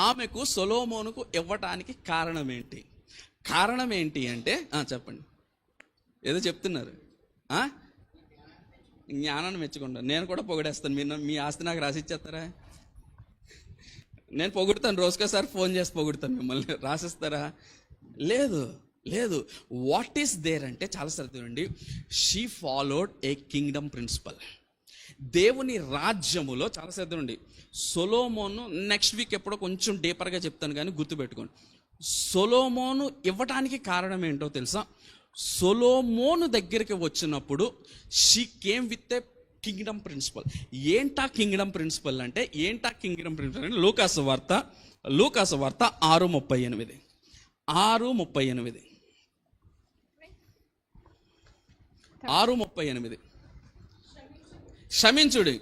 ఆమెకు సొలొమోనుకు ఇవ్వటానికి కారణం ఏంటి? కారణం ఏంటి అంటే చెప్పండి, ఏదో చెప్తున్నారు. జ్ఞానాన్ని మెచ్చుకుంటాను, నేను కూడా పొగిడేస్తాను. మీరు మీ ఆస్తి నాకు రాసిచ్చేస్తారా? నేను పొగుడుతాను, రోజుకోసారి ఫోన్ చేసి పొగుడుతాను, మిమ్మల్ని రాసిస్తారా? లేదు లేదు. వాట్ ఈస్ దేర్ అంటే చాలా శ్రద్ధ అండి, she followed a kingdom principle. దేవుని రాజ్యములో చాలా శ్రద్ధ ఉండి సొలొమోను నెక్స్ట్ వీక్ ఎప్పుడో కొంచెం డీపర్గా చెప్తాను కానీ గుర్తుపెట్టుకోండి. సొలొమోను ఇవ్వటానికి కారణం ఏంటో తెలుసా? సొలొమోను దగ్గరికి వచ్చినప్పుడు she came with a kingdom principle. ఏంటా కింగ్డమ్ ప్రిన్సిపల్ అంటే? లూకాసు వార్త 6:38 6:38 క్షమించుడి.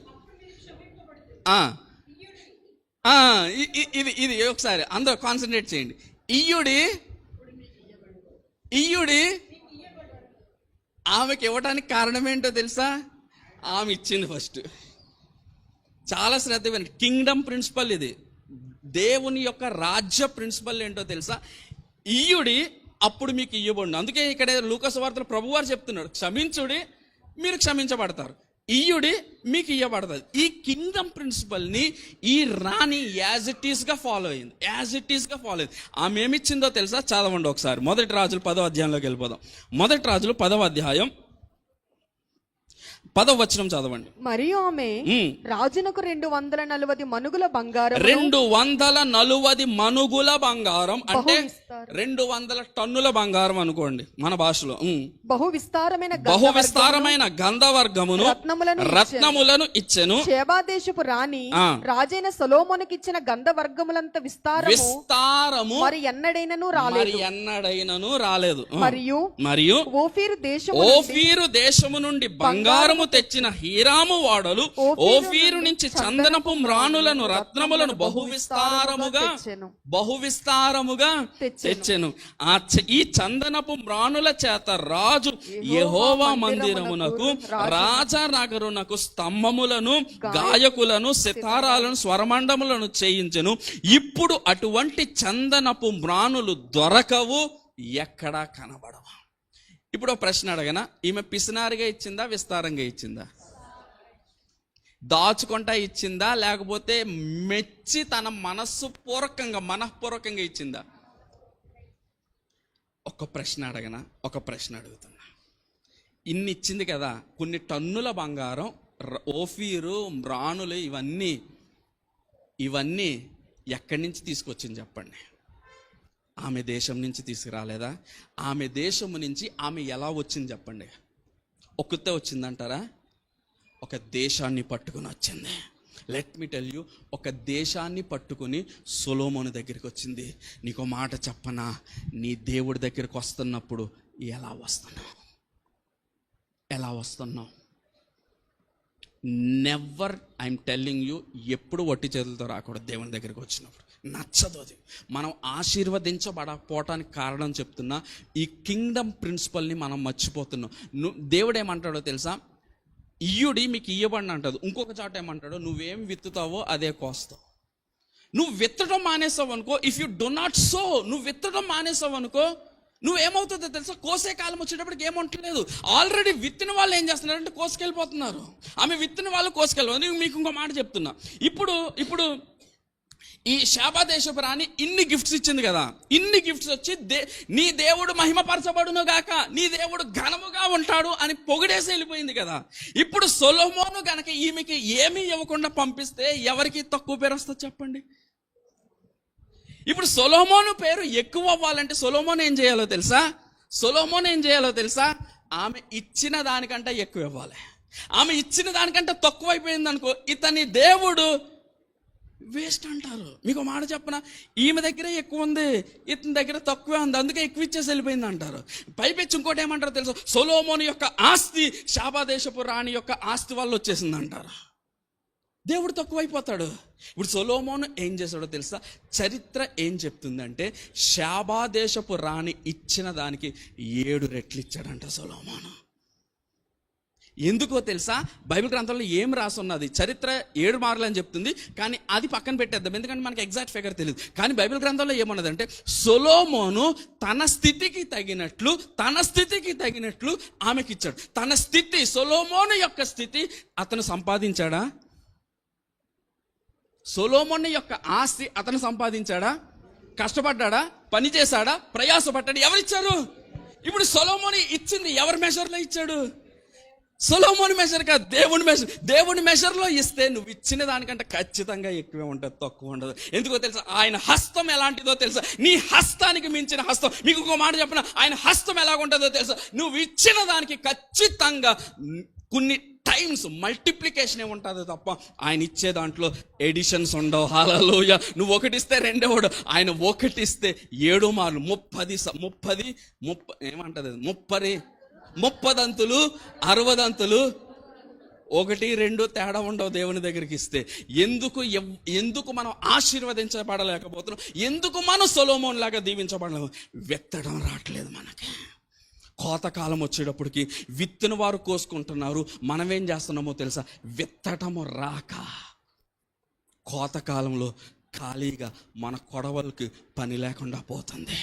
ఇది ఒకసారి అందరూ కాన్సన్ట్రేట్ చేయండి. ఇయ్యుడి ఆమెకి ఇవ్వడానికి కారణం ఏంటో తెలుసా? ఆమె ఇచ్చింది ఫస్ట్. చాలా శ్రద్ధ వినండి, కింగ్డమ్ ప్రిన్సిపల్ ఇది, దేవుని యొక్క రాజ్య ప్రిన్సిపల్ ఏంటో తెలుసా? ఇయ్యుడి అప్పుడు మీకు ఇయ్యబడి. అందుకే ఇక్కడ లూకాసు వార్తలో ప్రభువారు చెప్తున్నారు, క్షమించుడి మీరు క్షమించబడతారు, ఇయ్యుడి మీకు ఇయ్యబడుతుంది. ఈ కింగ్డమ్ ప్రిన్సిపల్ని ఈ రాణి యాజ్ ఇట్ ఈస్గా ఫాలో అయింది. ఆమె ఏమిచ్చిందో తెలుసా? చదవండి ఒకసారి. 1 రాజులు 10వ అధ్యాయంలోకి వెళ్ళిపోదాం. 1 రాజులు 10వ అధ్యాయం 10వ వచనం చదవండి. మరియు ఆమె రాజునకు 240 మనుగుల బంగారం, 240 మనుగుల బంగారం అంటే 200 టన్నుల బంగారం అనుకోండి మన భాషలో. బహు విస్తారమైన గంధవర్గమును రత్నములను ఇచ్చెను. షేబాదేశపు రాణి రాజైన సొలొమోనుకి ఇచ్చిన గంధవర్గములంత విస్తారము మరి ఎన్నడైనను రాలేదు. మరియు ఓఫీరు దేశము నుండి బంగారము తెచ్చిన హీరాము వాడలు ఓఫీరు నుంచి చందనపు మ్రాణులను రత్నములను బహువిస్తారముగా తెచ్చెను. ఈ చందనపు మ్రాణుల చేత రాజు యెహోవా మందిరమునకు రాజనగరునకు స్తంభములను గాయకులను సితారాలను స్వరమండములను చేయించెను. ఇప్పుడు అటువంటి చందనపు మ్రాణులు దొరకవు, ఎక్కడా కనబడవు. ఇప్పుడు ప్రశ్న అడగనా, ఈమె పిసినారిగా ఇచ్చిందా విస్తారంగా ఇచ్చిందా? దాచుకుంటా ఇచ్చిందా లేకపోతే మెచ్చి తన మనఃపూర్వకంగా ఇచ్చిందా? ఒక ప్రశ్న అడుగుతున్నా. ఇన్ని ఇచ్చింది కదా, కొన్ని టన్నుల బంగారం, ఓఫీరు మ్రాణులు, ఇవన్నీ ఎక్కడి నుంచి తీసుకొచ్చింది చెప్పండి? ఆమె దేశం నుంచి తీసుకురాలేదా? ఆమె దేశము నుంచి ఆమె ఎలా వచ్చింది చెప్పండి? ఒక్కతే వచ్చిందంటారా? ఒక దేశాన్ని పట్టుకుని వచ్చింది. లెట్ మీ టెల్ యూ, ఒక దేశాన్ని పట్టుకుని సొలొమోను దగ్గరికి వచ్చింది. నీకు మాట చెప్పనా, నీ దేవుడి దగ్గరికి వస్తున్నప్పుడు ఎలా వస్తున్నావు? నెవర్, ఐఎమ్ టెల్లింగ్ యూ, ఎప్పుడు వట్టి చేతులతో రాకూడదు దేవుని దగ్గరికి వచ్చినప్పుడు. నచ్చదు అది. మనం ఆశీర్వదించబడకపోవటానికి కారణం చెప్తున్నా, ఈ కింగ్డమ్ ప్రిన్సిపల్ని మనం మర్చిపోతున్నాం. దేవుడు ఏమంటాడో తెలుసా? ఇయ్యుడి మీకు ఇయ్యబడిన అంటాడు. ఇంకొక చాట ఏమంటాడో, నువ్వేం విత్తుతావో అదే కోస్తావు. నువ్వు విత్తడం మానేసావు అనుకో, if you do not so, నువ్వు విత్తడం మానేసావు అనుకో, నువ్వేమవుతుందో తెలుసా? కోసే కాలం వచ్చేటప్పటికి ఏమంటలేదు. ఆల్రెడీ విత్తిన వాళ్ళు ఏం చేస్తున్నారంటే కోసుకెళ్ళిపోతున్నారు. ఆమె విత్తిన వాళ్ళు కోసుకెళ్ళిపోతున్నారు. మీకు ఇంకో మాట చెప్తున్నా. ఇప్పుడు ఈ శాపాదేశపు రాణి ఇన్ని గిఫ్ట్స్ ఇచ్చింది కదా, ఇన్ని గిఫ్ట్స్ వచ్చి నీ దేవుడు మహిమపరచబడును గాక, నీ దేవుడు ఘనముగా ఉంటాడు అని పొగిడేసి వెళ్ళిపోయింది కదా. ఇప్పుడు సొలొమోను గనక ఈమెకి ఏమీ ఇవ్వకుండా పంపిస్తే ఎవరికి తక్కువ పేరు వస్తుంది చెప్పండి? ఇప్పుడు సొలొమోను పేరు ఎక్కువ అవ్వాలంటే సొలొమోను ఏం చేయాలో తెలుసా? ఆమె ఇచ్చిన దానికంటే ఎక్కువ ఇవ్వాలి. ఆమె ఇచ్చిన దానికంటే తక్కువ అయిపోయింది అనుకో, ఇతని దేవుడు వేస్ట్ అంటారు. మీకు మాట చెప్పనా, ఈమె దగ్గర ఎక్కువ ఉంది, ఇతని దగ్గర తక్కువే ఉంది, అందుకే ఎక్కువ ఇచ్చేసి వెళ్ళిపోయింది అంటారు. పైపెచ్చి ఇంకోటి ఏమంటారు తెలుసు, సొలొమోను యొక్క ఆస్తి షాబా దేశపు రాణి యొక్క ఆస్తి వల్ల వచ్చేసింది అంటారు. దేవుడు తక్కువైపోతాడు. ఇప్పుడు సొలొమోను ఏం చేశాడో తెలుసా? చరిత్ర ఏం చెప్తుందంటే షాబా దేశపు రాణి ఇచ్చిన దానికి 7 రెట్లు ఇచ్చాడంట సొలొమోను. ఎందుకో తెలుసా? బైబిల్ గ్రంథంలో ఏం రాసున్నది, చరిత్ర 7 మార్లు అని చెప్తుంది, కానీ అది పక్కన పెట్టేద్దాం, ఎందుకంటే మనకి ఎగ్జాక్ట్ ఫిగర్ తెలియదు. కానీ బైబిల్ గ్రంథంలో ఏమన్నదంటే సొలొమోను తన స్థితికి తగినట్లు ఆమెకి ఇచ్చాడు. తన స్థితి, సొలొమోను యొక్క స్థితి అతను సంపాదించాడా? సొలొమోను యొక్క ఆస్తి అతను సంపాదించాడా? కష్టపడ్డాడా? పని చేశాడా? ప్రయాసపడ్డాడు? ఎవరిచ్చారు? ఇప్పుడు సొలొమోను ఇచ్చింది ఎవరి మెజర్లో ఇచ్చాడు? సొలొమోను మెజర్ కాదు, దేవుని మెజర్. దేవుని మెజర్లో ఇస్తే నువ్వు ఇచ్చిన దానికంటే ఖచ్చితంగా ఎక్కువే ఉంటుంది, తక్కువ ఉండదు. ఎందుకో తెలుసా? ఆయన హస్తం ఎలాంటిదో తెలుసా? నీ హస్తానికి మించిన హస్తం. మీకు ఒక మాట చెప్పిన, ఆయన హస్తం ఎలాగుంటుందో తెలుసా? నువ్వు ఇచ్చిన దానికి ఖచ్చితంగా కొన్ని టైమ్స్ మల్టిప్లికేషన్ ఉంటుందో తప్ప ఆయన ఇచ్చే దాంట్లో ఎడిషన్స్ ఉండవు. హల్లెలూయా. నువ్వు ఒకటి ఇస్తే రెండోడు, ఆయన ఒకటి ఇస్తే 7 మార్లు 30 ఏమంటది, 30 దంతులు 60 దంతులు, 1 2 తేడా ఉండవు దేవుని దగ్గరికి ఇస్తే. ఎందుకు మనం ఆశీర్వదించబడలేకపోతున్నాం? ఎందుకు మనం సొలొమోను లాగా దీవించబడలేము? వెత్తడం రావట్లేదు మనకి. కోతకాలం వచ్చేటప్పటికి విత్తిన వారు కోసుకుంటున్నారు, మనమేం చేస్తున్నామో తెలుసా? విత్తటము రాక కోతకాలంలో ఖాళీగా మన కొడవలకి పని లేకుండా పోతుంది.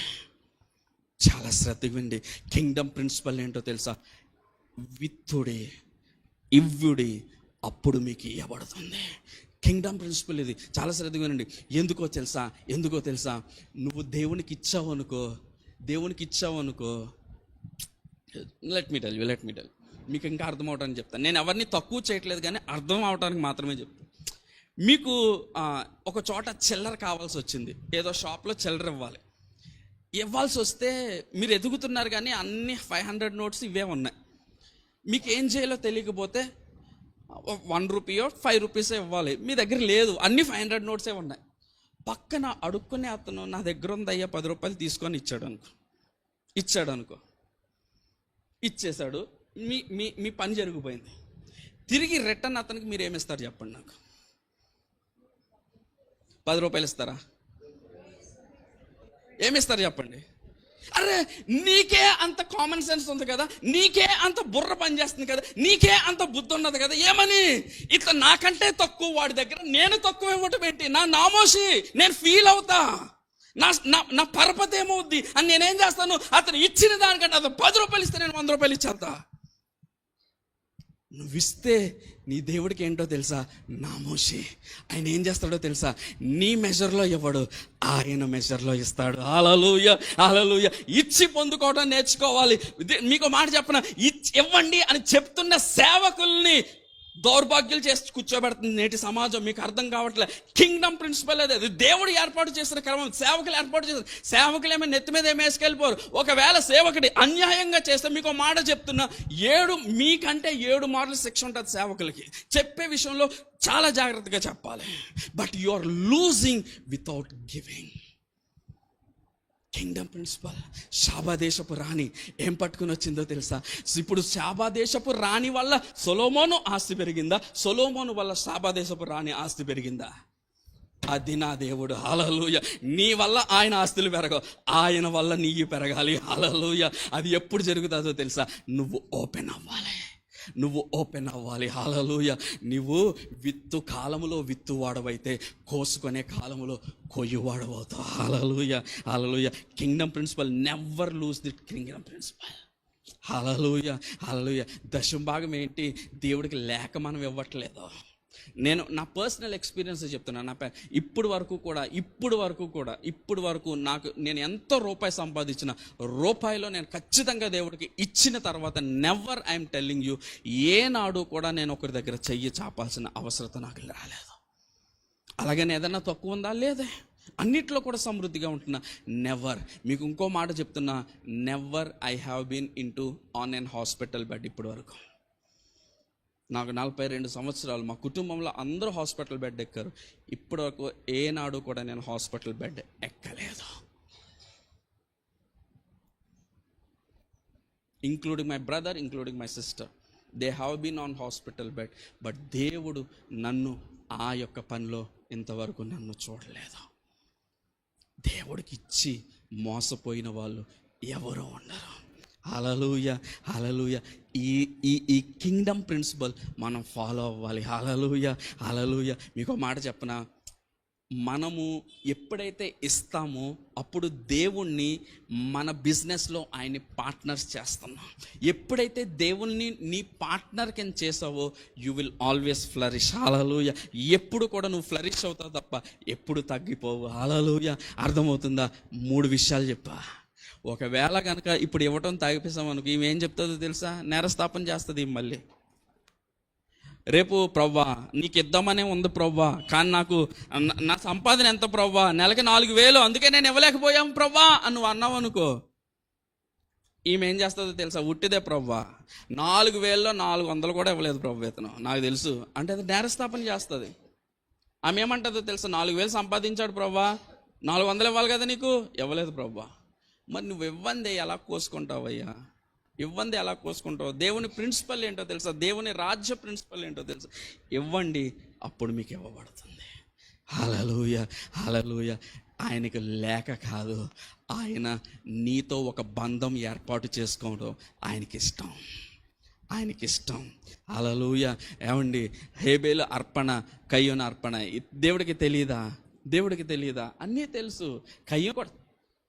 చాలా శ్రద్ధగా వినండి. కింగ్డమ్ ప్రిన్సిపల్ ఏంటో తెలుసా? విత్తుడి, ఇవ్వుడి, అప్పుడు మీకు ఇవ్వబడుతుంది. కింగ్డమ్ ప్రిన్సిపల్ ఇది. చాలా శ్రద్ధగా వినండి. ఎందుకో తెలుసా? నువ్వు దేవునికి ఇచ్చావు అనుకో, లెట్ మీ టెల్ మీకు ఇంకా అర్థం అవడానికి చెప్తాను. నేను ఎవరిని తక్కువ చేయట్లేదు, కానీ అర్థం అవడానికి మాత్రమే చెప్తాను. మీకు ఒక చోట చిల్లర కావాల్సి వచ్చింది, ఏదో షాప్లో చిల్లర ఇవ్వాల్సి వస్తే మీరు ఎదుగుతున్నారు, కానీ అన్ని 500 నోట్స్ ఇవే ఉన్నాయి. మీకు ఏం చేయాలో తెలియకపోతే 1 రూపీయో 5 రూపీసే ఇవ్వాలి, మీ దగ్గర లేదు, అన్ని 500 నోట్సే ఉన్నాయి. పక్కన అడుక్కునే అతను నా దగ్గర ఉందయ్యా 10 రూపాయలు తీసుకొని ఇచ్చాడు అనుకో, ఇచ్చేశాడు, మీ పని జరిగిపోయింది. తిరిగి రిటర్న్ అతనికి మీరు ఏమిస్తారు చెప్పండి నాకు? 10 రూపాయలు ఇస్తారా? ఏమిస్తారు చెప్పండి? అరే, నీకే అంత కామన్ సెన్స్ ఉంది కదా, నీకే అంత బుర్ర పని చేస్తుంది కదా, నీకే అంత బుద్ధి ఉన్నది కదా, ఏమని ఇట్లా నాకంటే తక్కువ వాడి దగ్గర నేను తక్కువ ఇవ్వటం ఏంటి? నా నామోషి, నేను ఫీల్ అవుతా, నా పరపతి ఏమవుద్ది అని నేనేం చేస్తాను? అతను ఇచ్చిన దానికంటే అతను 10 రూపాయలు ఇస్తే నేను 100 రూపాయలు ఇచ్చేస్తా. నువ్వు ఇస్తే నీ దేవుడికి ఏంటో తెలుసా? నామోషి. ఆయన ఏం చేస్తాడో తెలుసా? నీ మెజర్లో ఇవ్వడు, ఆయన మెజర్లో ఇస్తాడు. హల్లెలూయా. ఇచ్చి పొందుకోవడం నేర్చుకోవాలి. మీకు మాట చెప్పన, ఇవ్వండి అని చెప్తున్న సేవకుల్ని దౌర్భాగ్యులు చేసి కూర్చోబెడుతుంది నేటి సమాజం. మీకు అర్థం కావట్లే. కింగ్డమ్ ప్రిన్సిపల్ అది దేవుడు ఏర్పాటు చేసిన క్రమం, సేవకులు ఏర్పాటు చేసిన. సేవకులు ఏమైనా నెత్తి మీద ఏమి వేసుకెళ్ళిపోరు. ఒకవేళ సేవకుడి అన్యాయంగా చేస్తే మీకు మాట చెప్తున్నా, మీకంటే 7 మార్లు శిక్ష ఉంటుంది సేవకులకి. చెప్పే విషయంలో చాలా జాగ్రత్తగా చెప్పాలి. But you are losing without giving. Kingdom principle. Sheba దేశపు రాణి ఏం పట్టుకుని వచ్చిందో తెలుసా? ఇప్పుడు షాబా దేశపు రాణి వల్ల సొలొమోను ఆస్తి పెరిగిందా? సొలొమోను వల్ల షాబా దేశపు రాణి ఆస్తి పెరిగిందా? అది నా దేవుడు. హల్లెలూయా. నీ వల్ల ఆయన ఆస్తులు పెరగవు, ఆయన వల్ల నీవు పెరగాలి. హల్లెలూయా. అది ఎప్పుడు జరుగుతుందో తెలుసా? నువ్వు ఓపెన్ అవ్వాలి. హల్లెలూయా. నువ్వు విత్తు కాలములో విత్తువాడవైతే కోసుకునే కాలములో కొయ్యువాడవుతావు. హల్లెలూయా. Kingdom principle, never lose the kingdom principle. హల్లెలూయా. దశమ భాగం ఏంటి? దేవుడికి లేక మనం ఇవ్వట్లేదు. నేను నా పర్సనల్ ఎక్స్పీరియన్స్ చెప్తున్నాను. ఇప్పుడు వరకు నాకు నేను ఎంత రూపాయి సంపాదించిన రూపాయిలో నేను ఖచ్చితంగా దేవుడికి ఇచ్చిన తర్వాత నెవర్ ఐఎమ్ టెల్లింగ్ యూ, ఏనాడు కూడా నేను ఒకరి దగ్గర చెయ్యి చాపాల్సిన అవసరం నాకు రాలేదు. అలాగని ఏదన్నా తక్కువ ఉందా? లేదే. అన్నిట్లో కూడా సమృద్ధిగా ఉంటున్నా. నెవర్, మీకు ఇంకో మాట చెప్తున్నా, never I have been on an hospital bed ఇప్పటి వరకు. నాకు 42 సంవత్సరాలు, మా కుటుంబంలో అందరూ హాస్పిటల్ బెడ్ ఎక్కారు. ఇప్పటివరకు ఏనాడు కూడా నేను హాస్పిటల్ బెడ్ ఎక్కలేదు, including my brother, including my sister. They have been on hospital bed. But దేవుడు నన్ను ఆ యొక్క పనిలో ఇంతవరకు నన్ను చూడలేదు. దేవుడికి ఇచ్చి మోసపోయిన వాళ్ళు ఎవరు ఉండరు. హల్లెలూయా, హల్లెలూయా. ఈ కింగ్డమ్ ప్రిన్సిపల్ మనం ఫాలో అవ్వాలి. హల్లెలూయా, హల్లెలూయా. మీకు మాట చెప్పనా, మనము ఎప్పుడైతే ఇస్తామో అప్పుడు దేవుణ్ణి మన బిజినెస్లో ఆయన్ని పార్ట్నర్స్ చేస్తున్నాం. ఎప్పుడైతే దేవుణ్ణి నీ పార్ట్నర్ కింద చేసావో యూ విల్ ఆల్వేస్ ఫ్లరిష్. హల్లెలూయా. ఎప్పుడు కూడా నువ్వు ఫ్లరిష్ అవుతావు తప్ప ఎప్పుడు తగ్గిపోవు. హల్లెలూయా. అర్థమవుతుందా? 3 విషయాలు చెప్పా. ఒకవేళ కనుక ఇప్పుడు ఇవ్వటం తాగిపిస్తాం అనుకో, ఈమె ఏం చెప్తుందో తెలుసా? నేరస్థాపన చేస్తుంది మళ్ళీ. రేపు ప్రవ్వా నీకు ఇద్దామనే ఉంది ప్రవ్వా, కానీ నాకు నా సంపాదన ఎంత ప్రవ్వా, నెలకి 4,000, అందుకే నేను ఇవ్వలేకపోయాం ప్రవ్వా అని నువ్వు అన్నావు అనుకో, ఈమె ఏం చేస్తుందో తెలుసా? ఉట్టిదే ప్రవ్వా, 4,000లో 400 కూడా ఇవ్వలేదు ప్రవ్వా ఇతను, నాకు తెలుసు అంటే అది నేరస్థాపన చేస్తుంది. ఆమె ఏమంటుందో తెలుసా? 4,000 సంపాదించాడు ప్రవ్వా, 400 ఇవ్వాలి కదా నీకు, ఇవ్వలేదు ప్రవ్వా. మరి నువ్వు ఇవ్వందే ఎలా కోసుకుంటావయ్యా? ఇవ్వండి ఎలా కోసుకుంటావు? దేవుని ప్రిన్సిపల్ ఏంటో తెలుసా? దేవుని రాజ్య ప్రిన్సిపల్ ఏంటో తెలుసా? ఇవ్వండి, అప్పుడు మీకు ఇవ్వబడుతుంది. హల్లెలూయా, హల్లెలూయా. ఆయనకు లేక కాదు, ఆయన నీతో ఒక బంధం ఏర్పాటు చేసుకోవడం ఆయనకి ఇష్టం, ఆయనకి ఇష్టం. హల్లెలూయా. ఏమండి, హేబేలు అర్పణ, కయ్యూను అర్పణ దేవుడికి తెలియదా? దేవుడికి తెలియదా? అన్నీ తెలుసు.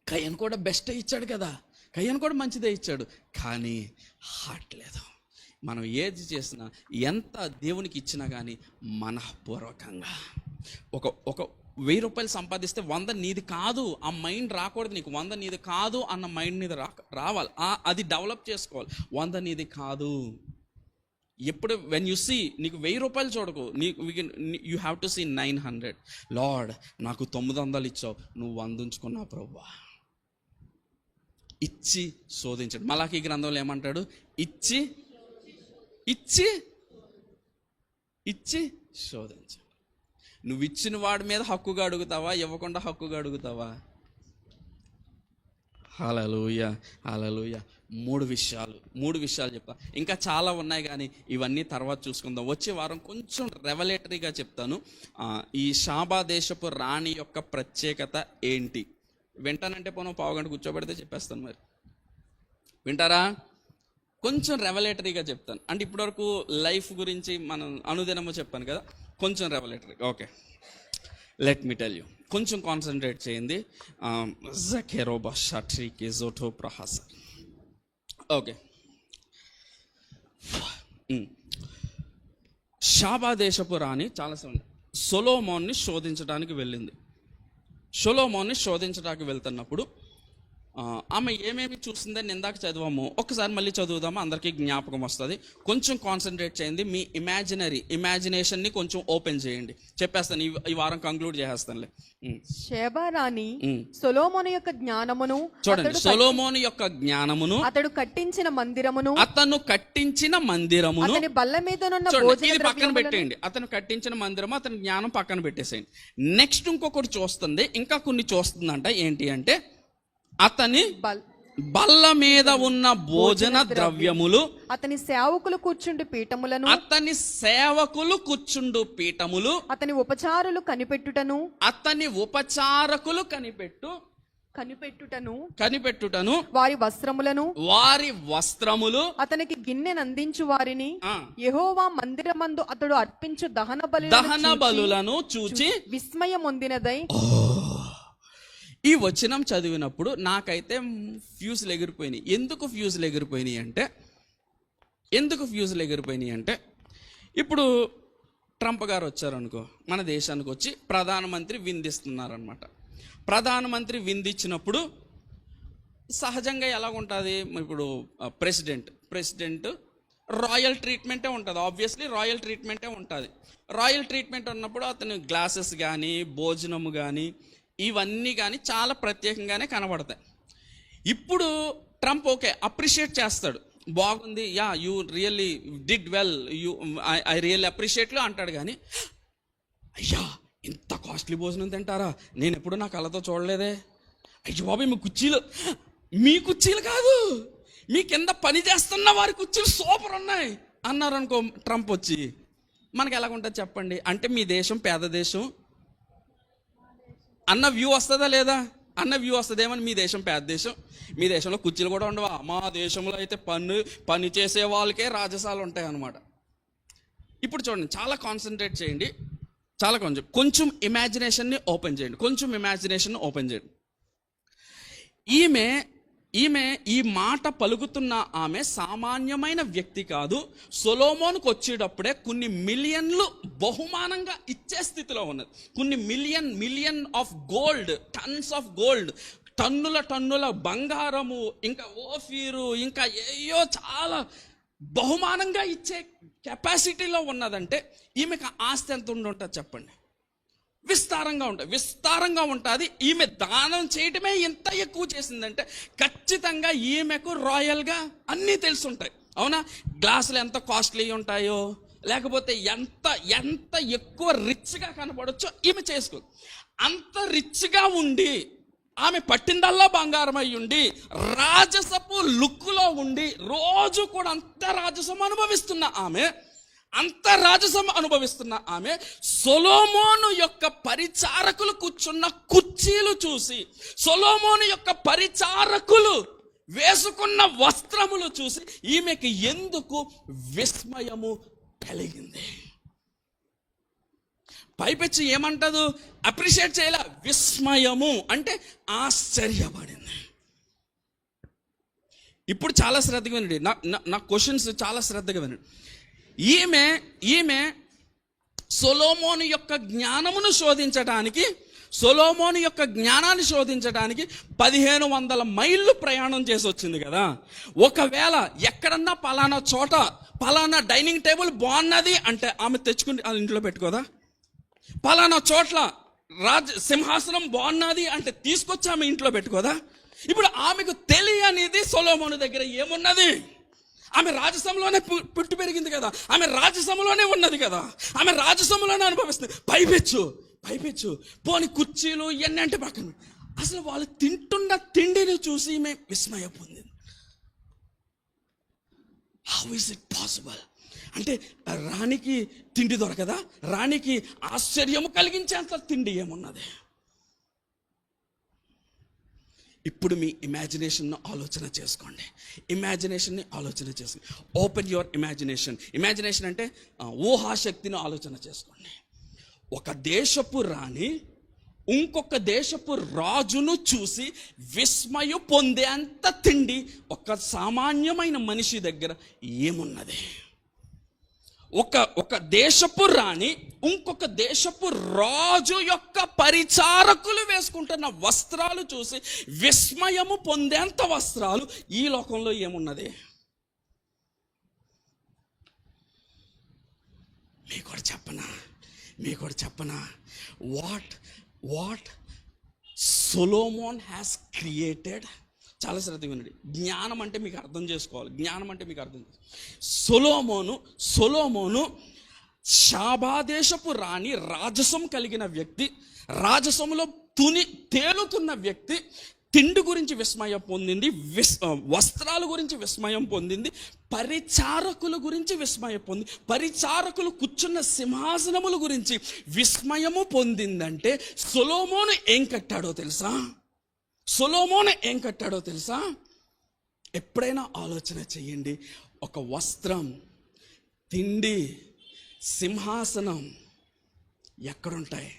కయ్యూను కూడా బెస్ట్ ఇచ్చాడు కదా, కయ్యూను కూడా మంచిదే ఇచ్చాడు, కానీ హార్ట్ లేదు. మనం ఏది చేసినా, ఎంత దేవునికి ఇచ్చినా కానీ మనఃపూర్వకంగా ఒక 1,000 రూపాయలు సంపాదిస్తే 100 నీది కాదు ఆ మైండ్ రాకూడదు నీకు. 100 నీది కాదు అన్న మైండ్ నీది రావాలి, అది డెవలప్ చేసుకోవాలి. 100 నీది కాదు. ఎప్పుడు వెన్ యు సీ, నీకు 1,000 రూపాయలు చూడకు, you have to see 900. Lord నాకు 900 ఇచ్చావు, నువ్వు 100 ఉంచుకున్నావు ప్రభువా. ఇచ్చి శోధించాడు. మలాకీ గ్రంథంలో ఏమంటాడు? ఇచ్చి ఇచ్చి ఇచ్చి శోధించాడు. నువ్వు ఇచ్చిన వాడి మీద హక్కుగా అడుగుతావా, ఇవ్వకుండా హక్కుగా అడుగుతావా? హల్లెలూయా, హల్లెలూయా. 3 విషయాలు చెప్తా. ఇంకా చాలా ఉన్నాయి కానీ ఇవన్నీ తర్వాత చూసుకుందాం. వచ్చే వారం కొంచెం రెవలేటరీగా చెప్తాను. ఈ షాబా దేశపు రాణి యొక్క ప్రత్యేకత ఏంటి? వింటానంటే పోను 1/2 గంట కూర్చోబెడితే చెప్పేస్తాను. మరి వింటారా? కొంచెం రెవలేటరీగా చెప్తాను. అంటే ఇప్పటివరకు లైఫ్ గురించి మనం అనుదినము చెప్పాను కదా, కొంచెం revelatory. Okay, let me tell you. కొంచెం కాన్సన్ట్రేట్ చేయండి. జకెరోబా షాట్రీ కేజోటో ప్రహాస. ఓకే, షాబా దేశపు రాణి చాలా సొలొమోన్ని శోధించడానికి వెళ్ళింది. సొలొమోన్ని శోధించడానికి వెళ్తున్నప్పుడు ఆమె ఏమేమి చూసిందని ఇందాక చదివాము, ఒక్కసారి మళ్ళీ చదువుదామా, అందరికీ జ్ఞాపకం వస్తుంది. కొంచెం కాన్సన్ట్రేట్ చేయండి. మీ ఇమాజినేషన్ని కొంచెం ఓపెన్ చేయండి. చెప్పేస్తాను, ఈ వారం కంక్లూడ్ చేసేస్తానులే. షేబా రాణి సొలొమోను యొక్క జ్ఞానమును చూడండి. సొలొమోను యొక్క జ్ఞానమును, అతను కట్టించిన మందిరమును, అతని బల్ల మీద ఇది పక్కన పెట్టేయండి. అతను కట్టించిన మందిరము, అతని జ్ఞానం పక్కన పెట్టేసేయండి. నెక్స్ట్ ఇంకొకటి చూస్తుంది, ఇంకా కొన్ని చూస్తుందంట. ఏంటి అంటే, అతని బల్ల మీద ఉన్న భోజన ద్రవ్యములు, అతని సేవకులు కూర్చుండు పీఠములు, అతని ఉపచారులు కనిపెట్టుటను, వారి వస్త్రములు, అతనికి గిన్నెనందించు వారిని, యెహోవా మందిరమందు అతడు అర్పించు దహన బలులను చూచి విస్మయం పొందినదై. ఈ వచనం చదివినప్పుడు నాకైతే ఫ్యూజులు ఎగిరిపోయినాయి. ఎందుకు ఫ్యూజులు ఎగిరిపోయినాయి అంటే ఇప్పుడు ట్రంప్ గారు వచ్చారనుకో, మన దేశానికి వచ్చి ప్రధానమంత్రి విందిస్తున్నారనమాట. ప్రధానమంత్రి విందిచ్చినప్పుడు సహజంగా ఎలా ఉంటుంది? ఇప్పుడు ప్రెసిడెంట్ రాయల్ ట్రీట్మెంటే ఉంటుంది. ఆబ్వియస్లీ రాయల్ ట్రీట్మెంటే ఉంటుంది. రాయల్ ట్రీట్మెంట్ ఉన్నప్పుడు అతని గ్లాసెస్ కానీ, భోజనము కానీ, ఇవన్నీ కానీ చాలా ప్రత్యేకంగానే కనబడతాయి. ఇప్పుడు ట్రంప్ ఓకే అప్రిషియేట్ చేస్తాడు. బాగుంది, yeah you really did well, I really అప్రిషియేట్లు అంటాడు. కానీ అయ్యా ఇంత కాస్ట్లీ భోజనం తింటారా, నేను ఎప్పుడు నా కళ్ళతో చూడలేదే, అయ్యో బాబు మీ కుర్చీలు కాదు, మీ కింద పని చేస్తున్న వారి కుర్చీలు సూపర్ ఉన్నాయి అన్నారు అనుకో ట్రంప్ వచ్చి, మనకి ఎలాగుంటుంది చెప్పండి? అంటే మీ దేశం పేద దేశం అన్న వ్యూ వస్తుందా లేదా? అన్న వ్యూ వస్తుందేమని, మీ దేశం పేద దేశం, మీ దేశంలో కుర్చీలు కూడా ఉండవా? మా దేశంలో అయితే పని చేసే వాళ్ళకే రాజసాలు ఉంటాయి అన్నమాట. ఇప్పుడు చూడండి, చాలా కాన్సన్ట్రేట్ చేయండి, చాలా కొంచెం ఇమాజినేషన్ని ఓపెన్ చేయండి. ఈమె ఈ మాట పలుకుతున్న ఆమె సామాన్యమైన వ్యక్తి కాదు. సొలొమోనుకు వచ్చేటప్పుడే కొన్ని మిలియన్లు బహుమానంగా ఇచ్చే స్థితిలో ఉన్నది. కొన్ని million of gold, tons of gold, టన్నుల బంగారము, ఇంకా ఓఫీరు, ఇంకా ఏయో చాలా బహుమానంగా ఇచ్చే కెపాసిటీలో ఉన్నదంటే ఈమెకు ఆస్తి ఎంత ఉండుంటుంది చెప్పండి? విస్తారంగా ఉంటుంది. ఈమె దానం చేయటమే ఎంత ఎక్కువ చేసిందంటే ఖచ్చితంగా ఈమెకు రాయల్గా అన్నీ తెలుసుంటాయి. అవునా? గ్లాసులు ఎంత కాస్ట్లీ ఉంటాయో, లేకపోతే ఎంత ఎక్కువ రిచ్గా కనపడచ్చో ఈమె చేసుకో. అంత రిచ్గా ఉండి, ఆమె పట్టిందల్లా బంగారం అయి ఉండి, రాజసపు లుక్లో ఉండి, రోజు కూడా అంత రాజసం అనుభవిస్తున్న ఆమె సొలొమోను యొక్క పరిచారకులు కూర్చున్న కుర్చీలు చూసి, సొలొమోను యొక్క పరిచారకులు వేసుకున్న వస్త్రములు చూసి ఈమెకి ఎందుకు విస్మయము కలిగింది? పైపెచ్చి ఏమంటదు? అప్రిషియేట్ చేయాల, విస్మయము అంటే ఆశ్చర్యపడింది. ఇప్పుడు చాలా శ్రద్ధగా వినండి, నా క్వశ్చన్స్ చాలా శ్రద్ధగా వినండి. ఈమె సొలొమోను యొక్క జ్ఞానాన్ని శోధించడానికి 1500 మైళ్ళు ప్రయాణం చేసి వచ్చింది కదా. ఒకవేళ ఎక్కడన్నా పలానా డైనింగ్ టేబుల్ బాగున్నది అంటే ఆమె తెచ్చుకుని ఇంట్లో పెట్టుకోదా? పలానా చోట్ల సింహాసనం బాగున్నది అంటే తీసుకొచ్చి ఆమె ఇంట్లో పెట్టుకోదా? ఇప్పుడు ఆమెకు తెలియనిది సొలొమోను దగ్గర ఏమున్నది? ఆమె రాజసంలోనే పుట్టి పెరిగింది కదా, ఆమె రాజసంలోనే ఉన్నది కదా, ఆమె రాజసంలోనే అనుభవిస్తుంది. పైపెచ్చు పోని కుర్చీలు ఇవన్నీ అంటే పక్కన, అసలు వాళ్ళు తింటున్న తిండిని చూసి ఈమె విస్మయ పొందింది. How is it possible? అంటే రాణికి తిండి దొరకదా? రాణికి ఆశ్చర్యము కలిగించేంత తిండి ఏమున్నది? ఇప్పుడు మీ ఇమాజినేషన్ని ఆలోచన చేసుకోండి. ఓపెన్ యువర్ ఇమాజినేషన్ అంటే ఊహాశక్తిని ఆలోచన చేసుకోండి. ఒక దేశపు రాణి ఇంకొక దేశపు రాజును చూసి విస్మయం పొందేంత తిండి ఒక సామాన్యమైన మనిషి దగ్గర ఏమున్నది? ఒక దేశపు రాణి ఇంకొక దేశపు రాజు యొక్క పరిచారకులు వేసుకుంటున్న వస్త్రాలు చూసి విస్మయము పొందేంత వస్త్రాలు ఈ లోకంలో ఏమున్నది? మీకు కూడా చెప్పనా వాట్ సొలొమోన్ హ్యాస్ క్రియేటెడ్. చాలా శ్రద్ధగా వినండి. జ్ఞానం అంటే మీకు అర్థం చేసుకోవాలి. సొలొమోను షాబాదేశపు రాణి, రాజసం కలిగిన వ్యక్తి, రాజసములో తేలుతున్న వ్యక్తి, తిండి గురించి విస్మయం పొందింది, వస్త్రాల గురించి విస్మయం పొందింది, పరిచారకుల గురించి విస్మయం పొంది, పరిచారకులు కూర్చున్న సింహాసనముల గురించి విస్మయము పొందిందంటే సొలొమోను ఏం కట్టాడో తెలుసా? ఎప్పుడైనా ఆలోచన చెయ్యండి. ఒక వస్త్రం, తిండి, సింహాసనం ఎక్కడుంటాయి?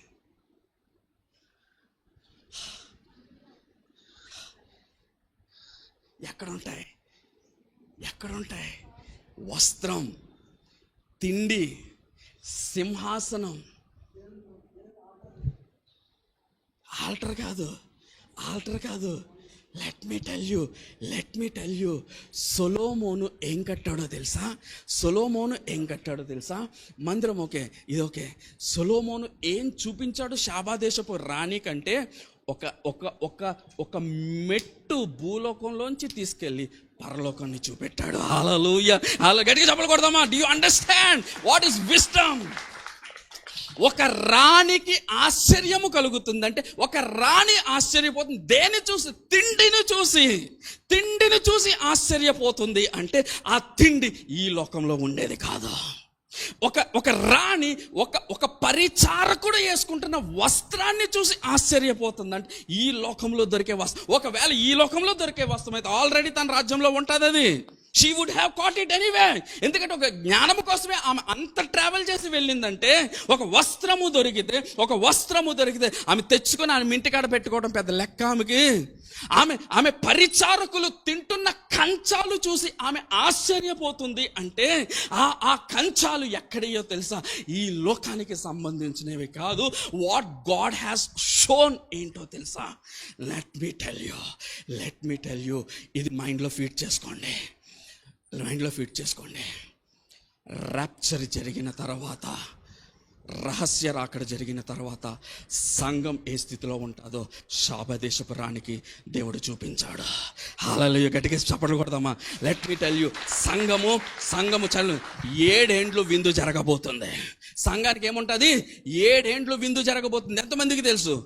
వస్త్రం, తిండి, సింహాసనం. ఆల్టర్ కాదు. లెట్ మీ టెల్ యూ సొలొమోను ఏం కట్టాడో తెలుసా? మందిరం ఓకే, ఇది ఓకే. సొలొమోను ఏం చూపించాడు షాబాదేశపు రాణి కంటే? ఒక ఒక ఒక ఒక మెట్టు భూలోకంలోంచి తీసుకెళ్ళి పరలోకాన్ని చూపెట్టాడు. హల్లెలూయా. గట్టిగా చెప్పలు కొడదామా? Do you understand what is wisdom? ఒక రాణికి ఆశ్చర్యము కలుగుతుందంటే, ఒక రాణి ఆశ్చర్యపోతుంది దేని చూసి? తిండిని చూసి ఆశ్చర్యపోతుంది. అంటే ఆ తిండి ఈ లోకంలో ఉండేది కాదు. ఒక రాణి ఒక పరిచారకుడు వేసుకుంటున్న వస్త్రాన్ని చూసి ఆశ్చర్యపోతుంది. అంటే ఈ లోకంలో దొరికే వస్త్రం, ఒకవేళ ఈ లోకంలో దొరికే వస్త్రం అయితే ఆల్రెడీ తన రాజ్యంలో ఉంటుంది అది. She would have caught it anyway. ఎందుకంటే ఒక జ్ఞానము కోసమే ఆమె అంత ట్రావెల్ చేసి వెళ్ళిందంటే, ఒక వస్త్రము దొరికితే ఆమె తెచ్చుకొని ఆమె ఇంటికాడ పెట్టుకోవడం పెద్ద లెక్క ఆమెకి. ఆమె పరిచారకులు తింటున్న కంచాలు చూసి ఆమె ఆశ్చర్యపోతుంది. అంటే ఆ కంచాలు ఎక్కడయ్యో తెలుసా? ఈ లోకానికి సంబంధించినవి కాదు. వాట్ గాడ్ హ్యాస్ షోన్ ఏంటో తెలుసా? Let me tell you. ఇది మైండ్లో ఫీడ్ చేసుకోండి. ర్యాప్చర్ జరిగిన తర్వాత, రహస్య రాకడ జరిగిన తర్వాత సంఘం ఏ స్థితిలో ఉంటుందో శాపదేశపు రాణికి దేవుడు చూపించాడు. హల్లెలూయా. గట్టిగా చప్పట్లు కొడదామా? Let me tell you. సంఘము 7 ఏండ్లు విందు జరగబోతుంది. సంఘానికి ఏముంటుంది? 7 ఏండ్లు విందు జరగబోతుంది. ఎంతమందికి తెలుసు?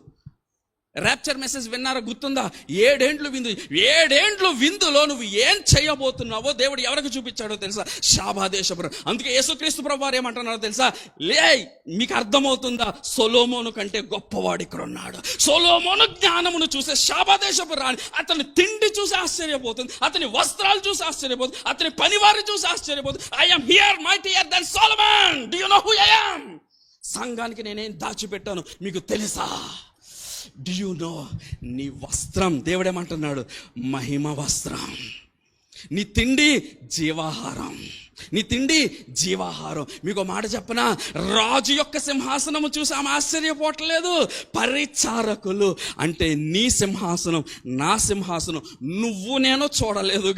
ర్యాప్చర్ మెసేజ్ విన్నారా? గుర్తుందా? 7 ఏండ్లు విందులో నువ్వు ఏం చేయబోతున్నావో దేవుడు ఎవరికి చూపించాడో తెలుసా? శాపదేశపు. అందుకే యేసుక్రీస్తు ప్రభువు వారు ఏమంటున్నారో తెలుసా? మీకు అర్థమవుతుందా? సొలొమోను కంటే గొప్పవాడు ఇక్కడ ఉన్నాడు. సొలొమోను జ్ఞానమును చూసే శాపదేశపు రాణి అతని తిండి చూసి ఆశ్చర్యపోతుంది, అతని వస్త్రాలు చూసి ఆశ్చర్యపోతుంది, అతని పనివారు చూసి ఆశ్చర్యపోతుంది. I am here mightier than Solomon. Do you know who I am? సంఘానికి నేనేం దాచిపెట్టాను మీకు తెలుసా? Do you know? నీ వస్త్రం, దేవుడేమంటున్నాడు? మహిమ వస్త్రం. నీ తిండి జీవాహారం. మీకు మాట చెప్పనా? రాజు యొక్క సింహాసనము చూసి ఆమె ఆశ్చర్యపోవట్లేదు. పరిచారకులు అంటే నీ సింహాసనం, నా సింహాసనం నువ్వు నేను చూడలేదు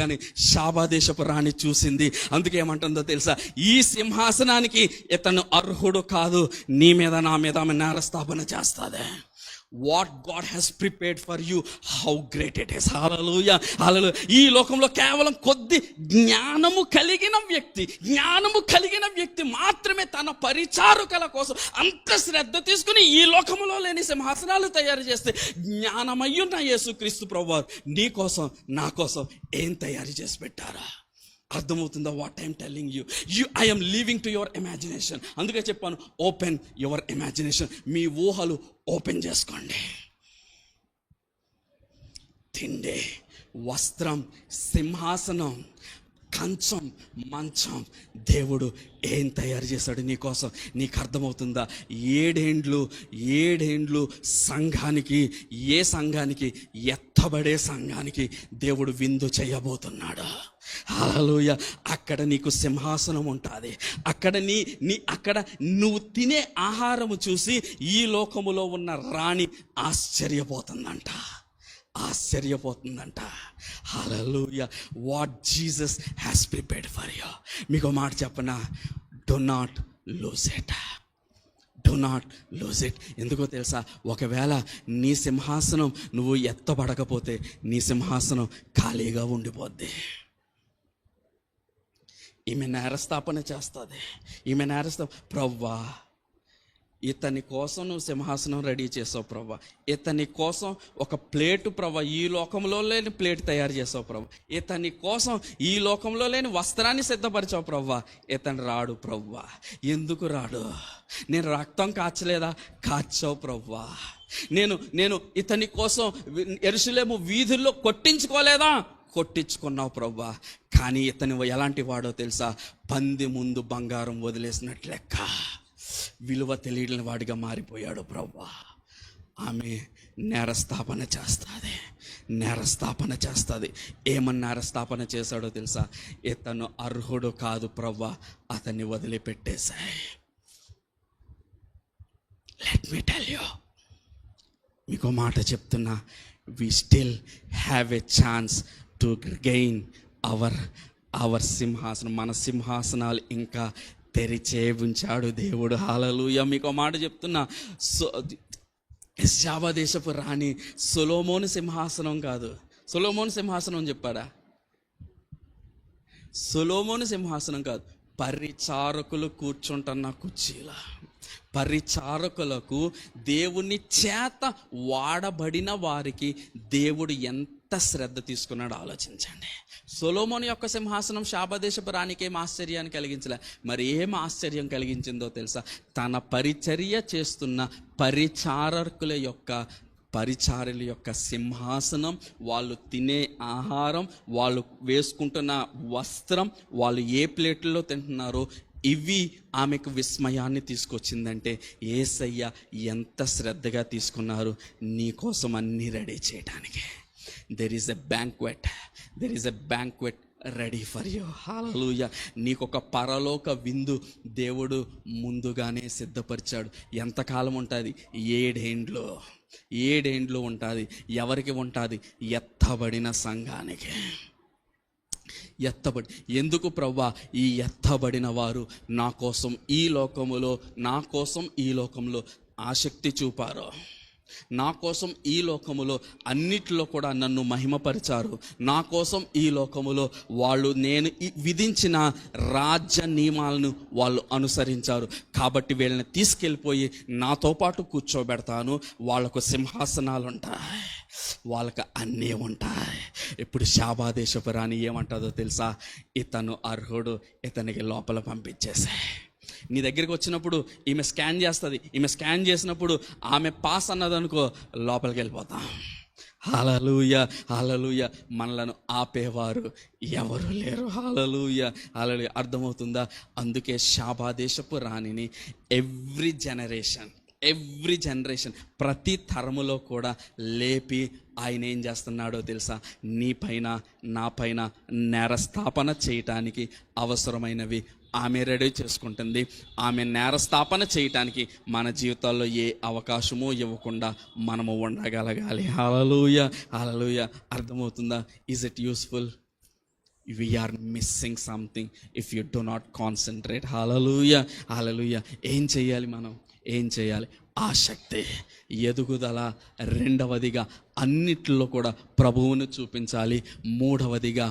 కానీ శాపదేశపు రాణి చూసింది. అందుకే ఏమంటుందో తెలుసా? ఈ సింహాసనానికి ఇతను అర్హుడు కాదు. నీ మీద నా మీద ఆమె నేరస్థాపన చేస్తుంది. What God has prepared for you, how great it is. Hallelujah. ఈ లోకంలో కేవలం కొద్ది జ్ఞానము కలిగిన వ్యక్తి మాత్రమే తన పరిచారకుల కోసం అంత శ్రద్ధ తీసుకుని ఈ లోకములో లేని సింహాసనాలు తయారు చేస్తే, జ్ఞానమయ్యున్న యేసుక్రీస్తు ప్రభువారు నీ కోసం నా కోసం ఏం తయారు చేసి పెట్టారా? అర్థమవుతుందా? What I'm telling you I am leaving to your imagination. అందుకే చెప్పాను, ఓపెన్ యువర్ ఇమాజినేషన్. మీ ఊహలు ఓపెన్ చేసుకోండి. తిండి, వస్త్రం, సింహాసనం, కంచం, మంచం, దేవుడు ఏం తయారు చేశాడు నీ కోసం? నీకు అర్థమవుతుందా? 7 ఏండ్లు సంఘానికి, ఏ సంఘానికి? ఎత్తబడే సంఘానికి దేవుడు విందు చేయబోతున్నాడు. హల్లెలూయా. అక్కడ నీకు సింహాసనం ఉంటుంది. అక్కడ నువ్వు తినే ఆహారము చూసి ఈ లోకములో ఉన్న రాణి ఆశ్చర్యపోతుందంట. హల్లెలూయా. What Jesus has prepared for you. మీకు మాట చెప్పనా? Do not lose it. ఎందుకో తెలుసా? ఒకవేళ నీ సింహాసనం నువ్వు ఎత్తబడకపోతే నీ సింహాసనం ఖాళీగా ఉండిపోద్ది. ఈమె నేరస్థాపన చేస్తుంది. ప్రవ్వా, ఇతని కోసం నువ్వు సింహాసనం రెడీ చేసావు ప్రవ్వా. ఇతని కోసం ఒక ప్లేటు ప్రవ్వా, ఈ లోకంలో లేని ప్లేట్ తయారు చేసావు ప్రవ్వా. ఇతని కోసం ఈ లోకంలో లేని వస్త్రాన్ని సిద్ధపరిచావు ప్రవ్వా. ఇతను రాడు ప్రవ్వా. ఎందుకు రాడు? నేను రక్తం కాచావు ప్రవ్వా. నేను ఇతని కోసం యెరూషలేము వీధుల్లో కొట్టించుకున్నావు ప్రవ్వా. కానీ ఇతను ఎలాంటి వాడో తెలుసా? పంది ముందు బంగారం వదిలేసినట్లు లెక్క, విలువ తెలియని వాడిగా మారిపోయాడు ప్రవ్వా. ఆమె నేరస్థాపన చేస్తుంది. ఏమని నేరస్థాపన చేశాడో తెలుసా? ఇతను అర్హుడు కాదు ప్రవ్వా, అతన్ని వదిలిపెట్టేశాయి. లెట్ మీ టెల్ యూ, మీకు మాట చెప్తున్నా, we still have a chance to gain our సింహాసనం. మన సింహాసనాలు ఇంకా తెరిచే ఉంచాడు దేవుడు. హల్లెలూయా. మీకు మాట చెప్తున్నా, శాబా దేశపు రాణి సొలొమోను సింహాసనం కాదు. సొలొమోను సింహాసనం చెప్పాడా? సొలొమోను సింహాసనం కాదు, పరిచారకులు కూర్చుంటున్న కుర్చీల. పరిచారకులకు దేవుని చేత వాడబడిన వారికి దేవుడు ఎంత శ్రద్ధ తీసుకున్నాడో ఆలోచించండి. సొలొమోను యొక్క సింహాసనం శాపదేశపు రాణికి ఏం ఆశ్చర్యాన్ని కలిగించలే. మరి ఏం ఆశ్చర్యం కలిగించిందో తెలుసా? తన పరిచర్య చేస్తున్న పరిచారుల యొక్క సింహాసనం, వాళ్ళు తినే ఆహారం, వాళ్ళు వేసుకుంటున్న వస్త్రం, వాళ్ళు ఏ ప్లేట్లలో తింటున్నారో, ఇవి ఆమెకు విస్మయాన్ని తీసుకొచ్చిందంటే యేసయ్య ఎంత శ్రద్ధగా తీసుకున్నారు నీ కోసం అన్నీ రెడీ చేయడానికి. There is a banquet ready for you. హల్లెలూయా. నీకొక పరలోక విందు దేవుడు ముందుగానే సిద్ధపరిచాడు. ఎంతకాలం ఉంటుంది? 7 ఏండ్లు ఉంటుంది. ఎవరికి ఉంటుంది? ఎత్తబడిన సంఘానికి. ఎందుకు ప్రభువా? ఈ ఎత్తబడిన వారు నా కోసం ఈ లోకములో ఆసక్తి చూపారు, నా కోసం ఈ లోకములో అన్నిట్లో కూడా నన్ను మహిమపరిచారు, నా కోసం ఈ లోకములో వాళ్ళు నేను విధించిన రాజ్య నియమాలను వాళ్ళు అనుసరించారు. కాబట్టి వీళ్ళని తీసుకెళ్ళిపోయి నాతో పాటు కూర్చోబెడతాను. వాళ్ళకు సింహాసనాలు ఉంటాయి, వాళ్ళకి అన్నీ ఉంటాయి. ఇప్పుడు శాబా దేశపు రాణి ఏమంటుందో తెలుసా? ఇతను అర్హుడు, ఇతనికి లోపల పంపించేసే. నీ దగ్గరికి వచ్చినప్పుడు ఈమె స్కాన్ చేస్తుంది. ఈమె స్కాన్ చేసినప్పుడు ఆమె పాస్ అన్నదనుకో, లోపలికి వెళ్ళిపోతాం. హల్లెలూయా, హల్లెలూయా. మనలను ఆపేవారు ఎవరు లేరు. హల్లెలూయా, హల్లెలూయా. అర్థమవుతుందా? అందుకే శాబా దేశపు రాణిని ఎవ్రీ జనరేషన్ ప్రతి తరములో కూడా లేపి ఆయన ఏం చేస్తున్నాడో తెలుసా? నీ పైన నా పైన నేరస్థాపన చేయటానికి అవసరమైనవి ఆమె రెడీ చేసుకుంటుంది. ఆమె నేరస్థాపన చేయటానికి మన జీవితాల్లో ఏ అవకాశమూ ఇవ్వకుండా మనము ఉండగలగాలి. హల్లెలూయా, హల్లెలూయా. అర్థమవుతుందా? Is it useful? We are missing something if you do not concentrate. హల్లెలూయా, హల్లెలూయా. ఏం చేయాలి? ఆసక్తి, ఎదుగుదల. రెండవదిగా అన్నిట్లో కూడా ప్రభువును చూపించాలి. మూడవదిగా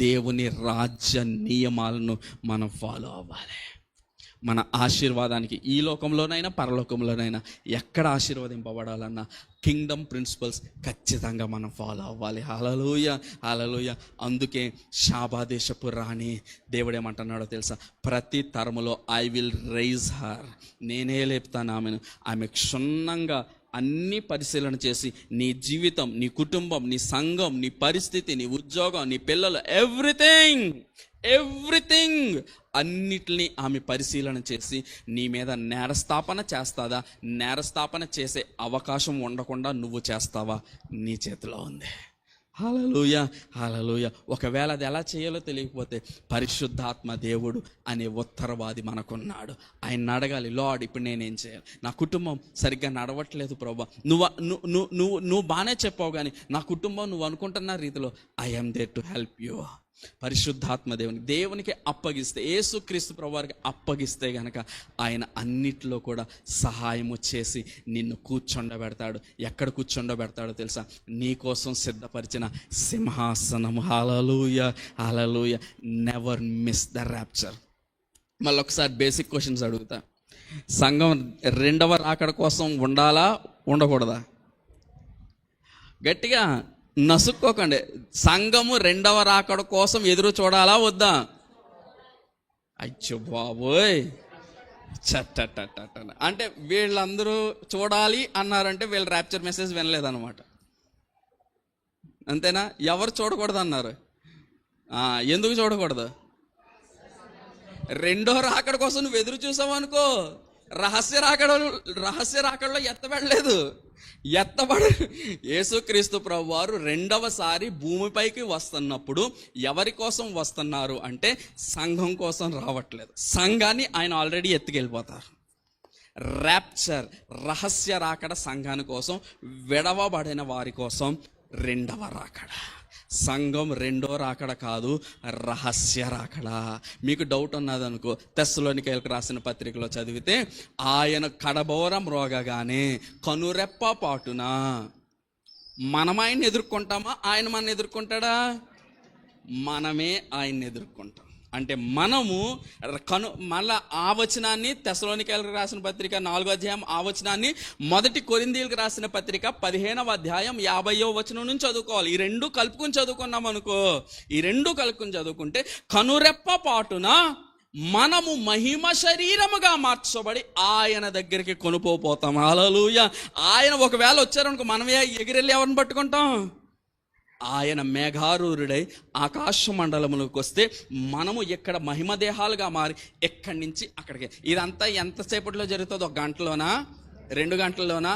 దేవుని రాజ్య నియమాలను మనం ఫాలో అవ్వాలి. మన ఆశీర్వాదానికి ఈ లోకంలోనైనా పరలోకంలోనైనా ఎక్కడ ఆశీర్వదింపబడాలన్నా కింగ్డమ్ ప్రిన్సిపల్స్ ఖచ్చితంగా మనం ఫాలో అవ్వాలి. హల్లెలూయా, హల్లెలూయా. అందుకే శాబా దేశపు రాణి దేవుడు ఏమంటున్నాడో తెలుసా? ప్రతి తరములో ఐ విల్ రైజ్ హర్, నేనే లేపుతాను ఆమెను. ఆమె క్షుణ్ణంగా అన్ని పరిశీలన చేసి నీ జీవితం, నీ కుటుంబం, నీ సంఘం, నీ పరిస్థితి, నీ ఉద్యోగం, నీ పిల్లలు, ఎవ్రీథింగ్ అన్నిటినీ ఆమె పరిశీలన చేసి నీ మీద నేరస్థాపన చేస్తాదా, నేరస్థాపన చేసే అవకాశం ఉండకుండా నువ్వు చేస్తావా, నీ చేతిలో ఉంది. హల్లెలూయా, హల్లెలూయా. ఒకవేళ అది ఎలా చేయాలో తెలియకపోతే పరిశుద్ధాత్మ దేవుడు అనే ఉత్తరవాది మనకున్నాడు. ఆయన అడగాలి, లార్డ్ ఇప్పుడు నేనేం చేయాలి? నా కుటుంబం సరిగ్గా నడవట్లేదు ప్రభా, నువ్వు బాగానే చెప్పావు, కానీ నా కుటుంబం నువ్వు అనుకుంటున్న రీతిలో I am there to help you. పరిశుద్ధాత్మ దేవునికి అప్పగిస్తే, యేసుక్రీస్తు ప్రభువారికి అప్పగిస్తే గనక ఆయన అన్నిట్లో కూడా సహాయము చేసి నిన్ను కూర్చొండబెడతాడు. ఎక్కడ కూర్చొండబెడతాడో తెలుసా? నీ కోసం సిద్ధపరిచిన సింహాసనం. హల్లెలూయా, హల్లెలూయా. Never miss the rapture. మళ్ళీ ఒకసారి బేసిక్ క్వశ్చన్స్ అడుగుతా. సంఘం రెండవ రాకడ కోసం ఉండాలా, ఉండకూడదా? గట్టిగా నసుక్కోకండి. సంఘము రెండవ రాకడ కోసం ఎదురు చూడాలా, వద్దా? అచ్చో బాబోయ్, అంటే వీళ్ళందరూ చూడాలి అన్నారంటే వీళ్ళు ర్యాప్చర్ మెసేజ్ వినలేదన్నమాట. అంతేనా? ఎవరు చూడకూడదు అన్నారు? ఎందుకు చూడకూడదు? రెండో రాకడ కోసం నువ్వు ఎదురు చూసావు అనుకో, రహస్య రాకడలో ఎత్తబడలేదు. యేసుక్రీస్తు ప్రభువారు రెండవసారి భూమిపైకి వస్తున్నప్పుడు ఎవరి కోసం వస్తున్నారు అంటే సంఘం కోసం రావట్లేదు. సంఘాన్ని ఆయన ఆల్రెడీ ఎత్తుకెళ్ళిపోతారు. ర్యాప్చర్, రహస్య రాకడ సంఘాని కోసం, విడవబడిన వారి కోసం రెండవ రాకడ. సంఘం రెండో రాకడ కాదు, రహస్య రాకడ. మీకు డౌట్ ఉన్నదనుకో, తెస్సలోనికైలకు రాసిన పత్రికలో చదివితే, ఆయన కడబోరం రోగగానే కనురెప్ప పాటున మనం ఆయన్ని ఎదుర్కొంటామా, ఆయన మన ఎదుర్కొంటాడా? మనమే ఆయన్ని ఎదుర్కొంటాం. అంటే మనము మళ్ళా ఆ వచనాన్ని తెస్సలోనికైలకు రాసిన పత్రిక 4వ అధ్యాయం ఆ వచనాన్ని 1 కొరింథీయులకు రాసిన పత్రిక 15వ అధ్యాయం 50వ వచనం నుంచి చదువుకోవాలి. ఈ రెండు కలుపుకొని చదువుకున్నాం అనుకో, ఈ రెండు కలుపుకొని చదువుకుంటే కనురెప్ప పాటున మనము మహిమ శరీరముగా మార్చబడి ఆయన దగ్గరికి కొనుపోతాం. హల్లెలూయా. ఆయన ఒకవేళ వచ్చారనుకో, మనమే ఎగిరెళ్ళి ఎవరిని పట్టుకుంటాం? ఆయన మేఘారూరుడై ఆకాశ మండలములకు వస్తే మనము ఇక్కడ మహిమ దేహాలుగా మారి ఎక్కడి నుంచి అక్కడికి. ఇదంతా ఎంతసేపట్లో జరుగుతుంది? 1 గంటలోనా, 2 గంటల్లోనా?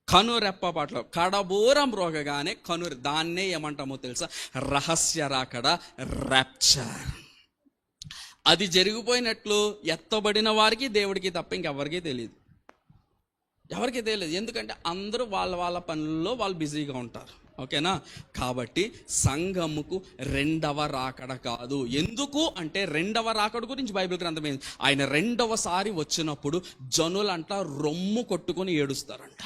కనురెప్ప పాటలో కడబూరం రోగగానే దాన్నే ఏమంటామో తెలుసా? రహస్య రాకడ, ర్యాప్చర్. అది జరిగిపోయినట్లు ఎత్తబడిన వారికి, దేవుడికి తప్ప ఇంకెవరికి తెలియదు, ఎవరికి తెలియదు. ఎందుకంటే అందరూ వాళ్ళ వాళ్ళ పనుల్లో వాళ్ళు బిజీగా ఉంటారు. ఓకేనా? కాబట్టి సంఘముకు రెండవ రాకడ కాదు. ఎందుకు అంటే, రెండవ రాకడ గురించి బైబిల్ గ్రంథం ఏంది? ఆయన రెండవసారి వచ్చినప్పుడు జనులంట రొమ్ము కొట్టుకొని ఏడుస్తారంట.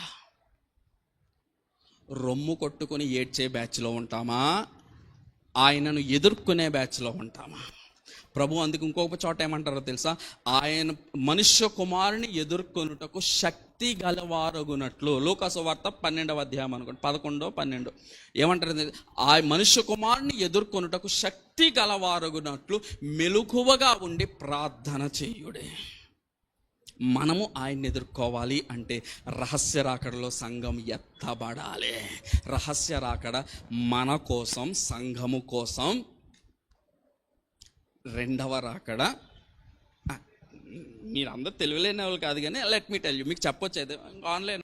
రొమ్ము కొట్టుకొని ఏడ్చే బ్యాచ్లో ఉంటామా, ఆయనను ఎదుర్కొనే బ్యాచ్లో ఉంటామా? ప్రభు అందుకు ఇంకొక చోట ఏమంటారో తెలుసా? ఆయన మనుష్య కుమారుని ఎదుర్కొనుటకు శక్తి గలవారగునట్లు, లూకాసు వార్త 12వ అధ్యాయం అనుకోండి, 11, 12 ఏమంటారు? ఆ మనుష్య కుమారుని ఎదుర్కొనుటకు శక్తి గలవారగునట్లు మెలకువగా ఉండి ప్రార్థన చేయుడే. మనము ఆయన్ని ఎదుర్కోవాలి అంటే రహస్య రాకడలో సంఘం ఎత్తబడాలి. రహస్య రాకడ మన కోసం, సంఘము కోసం. రెండవ రాకడ మీరందరూ తెలివిలేని వాళ్ళు కాదు, కానీ లెట్ మీ టెల్ యూ, మీకు చెప్పొచ్చు, అయితే ఆన్లైన్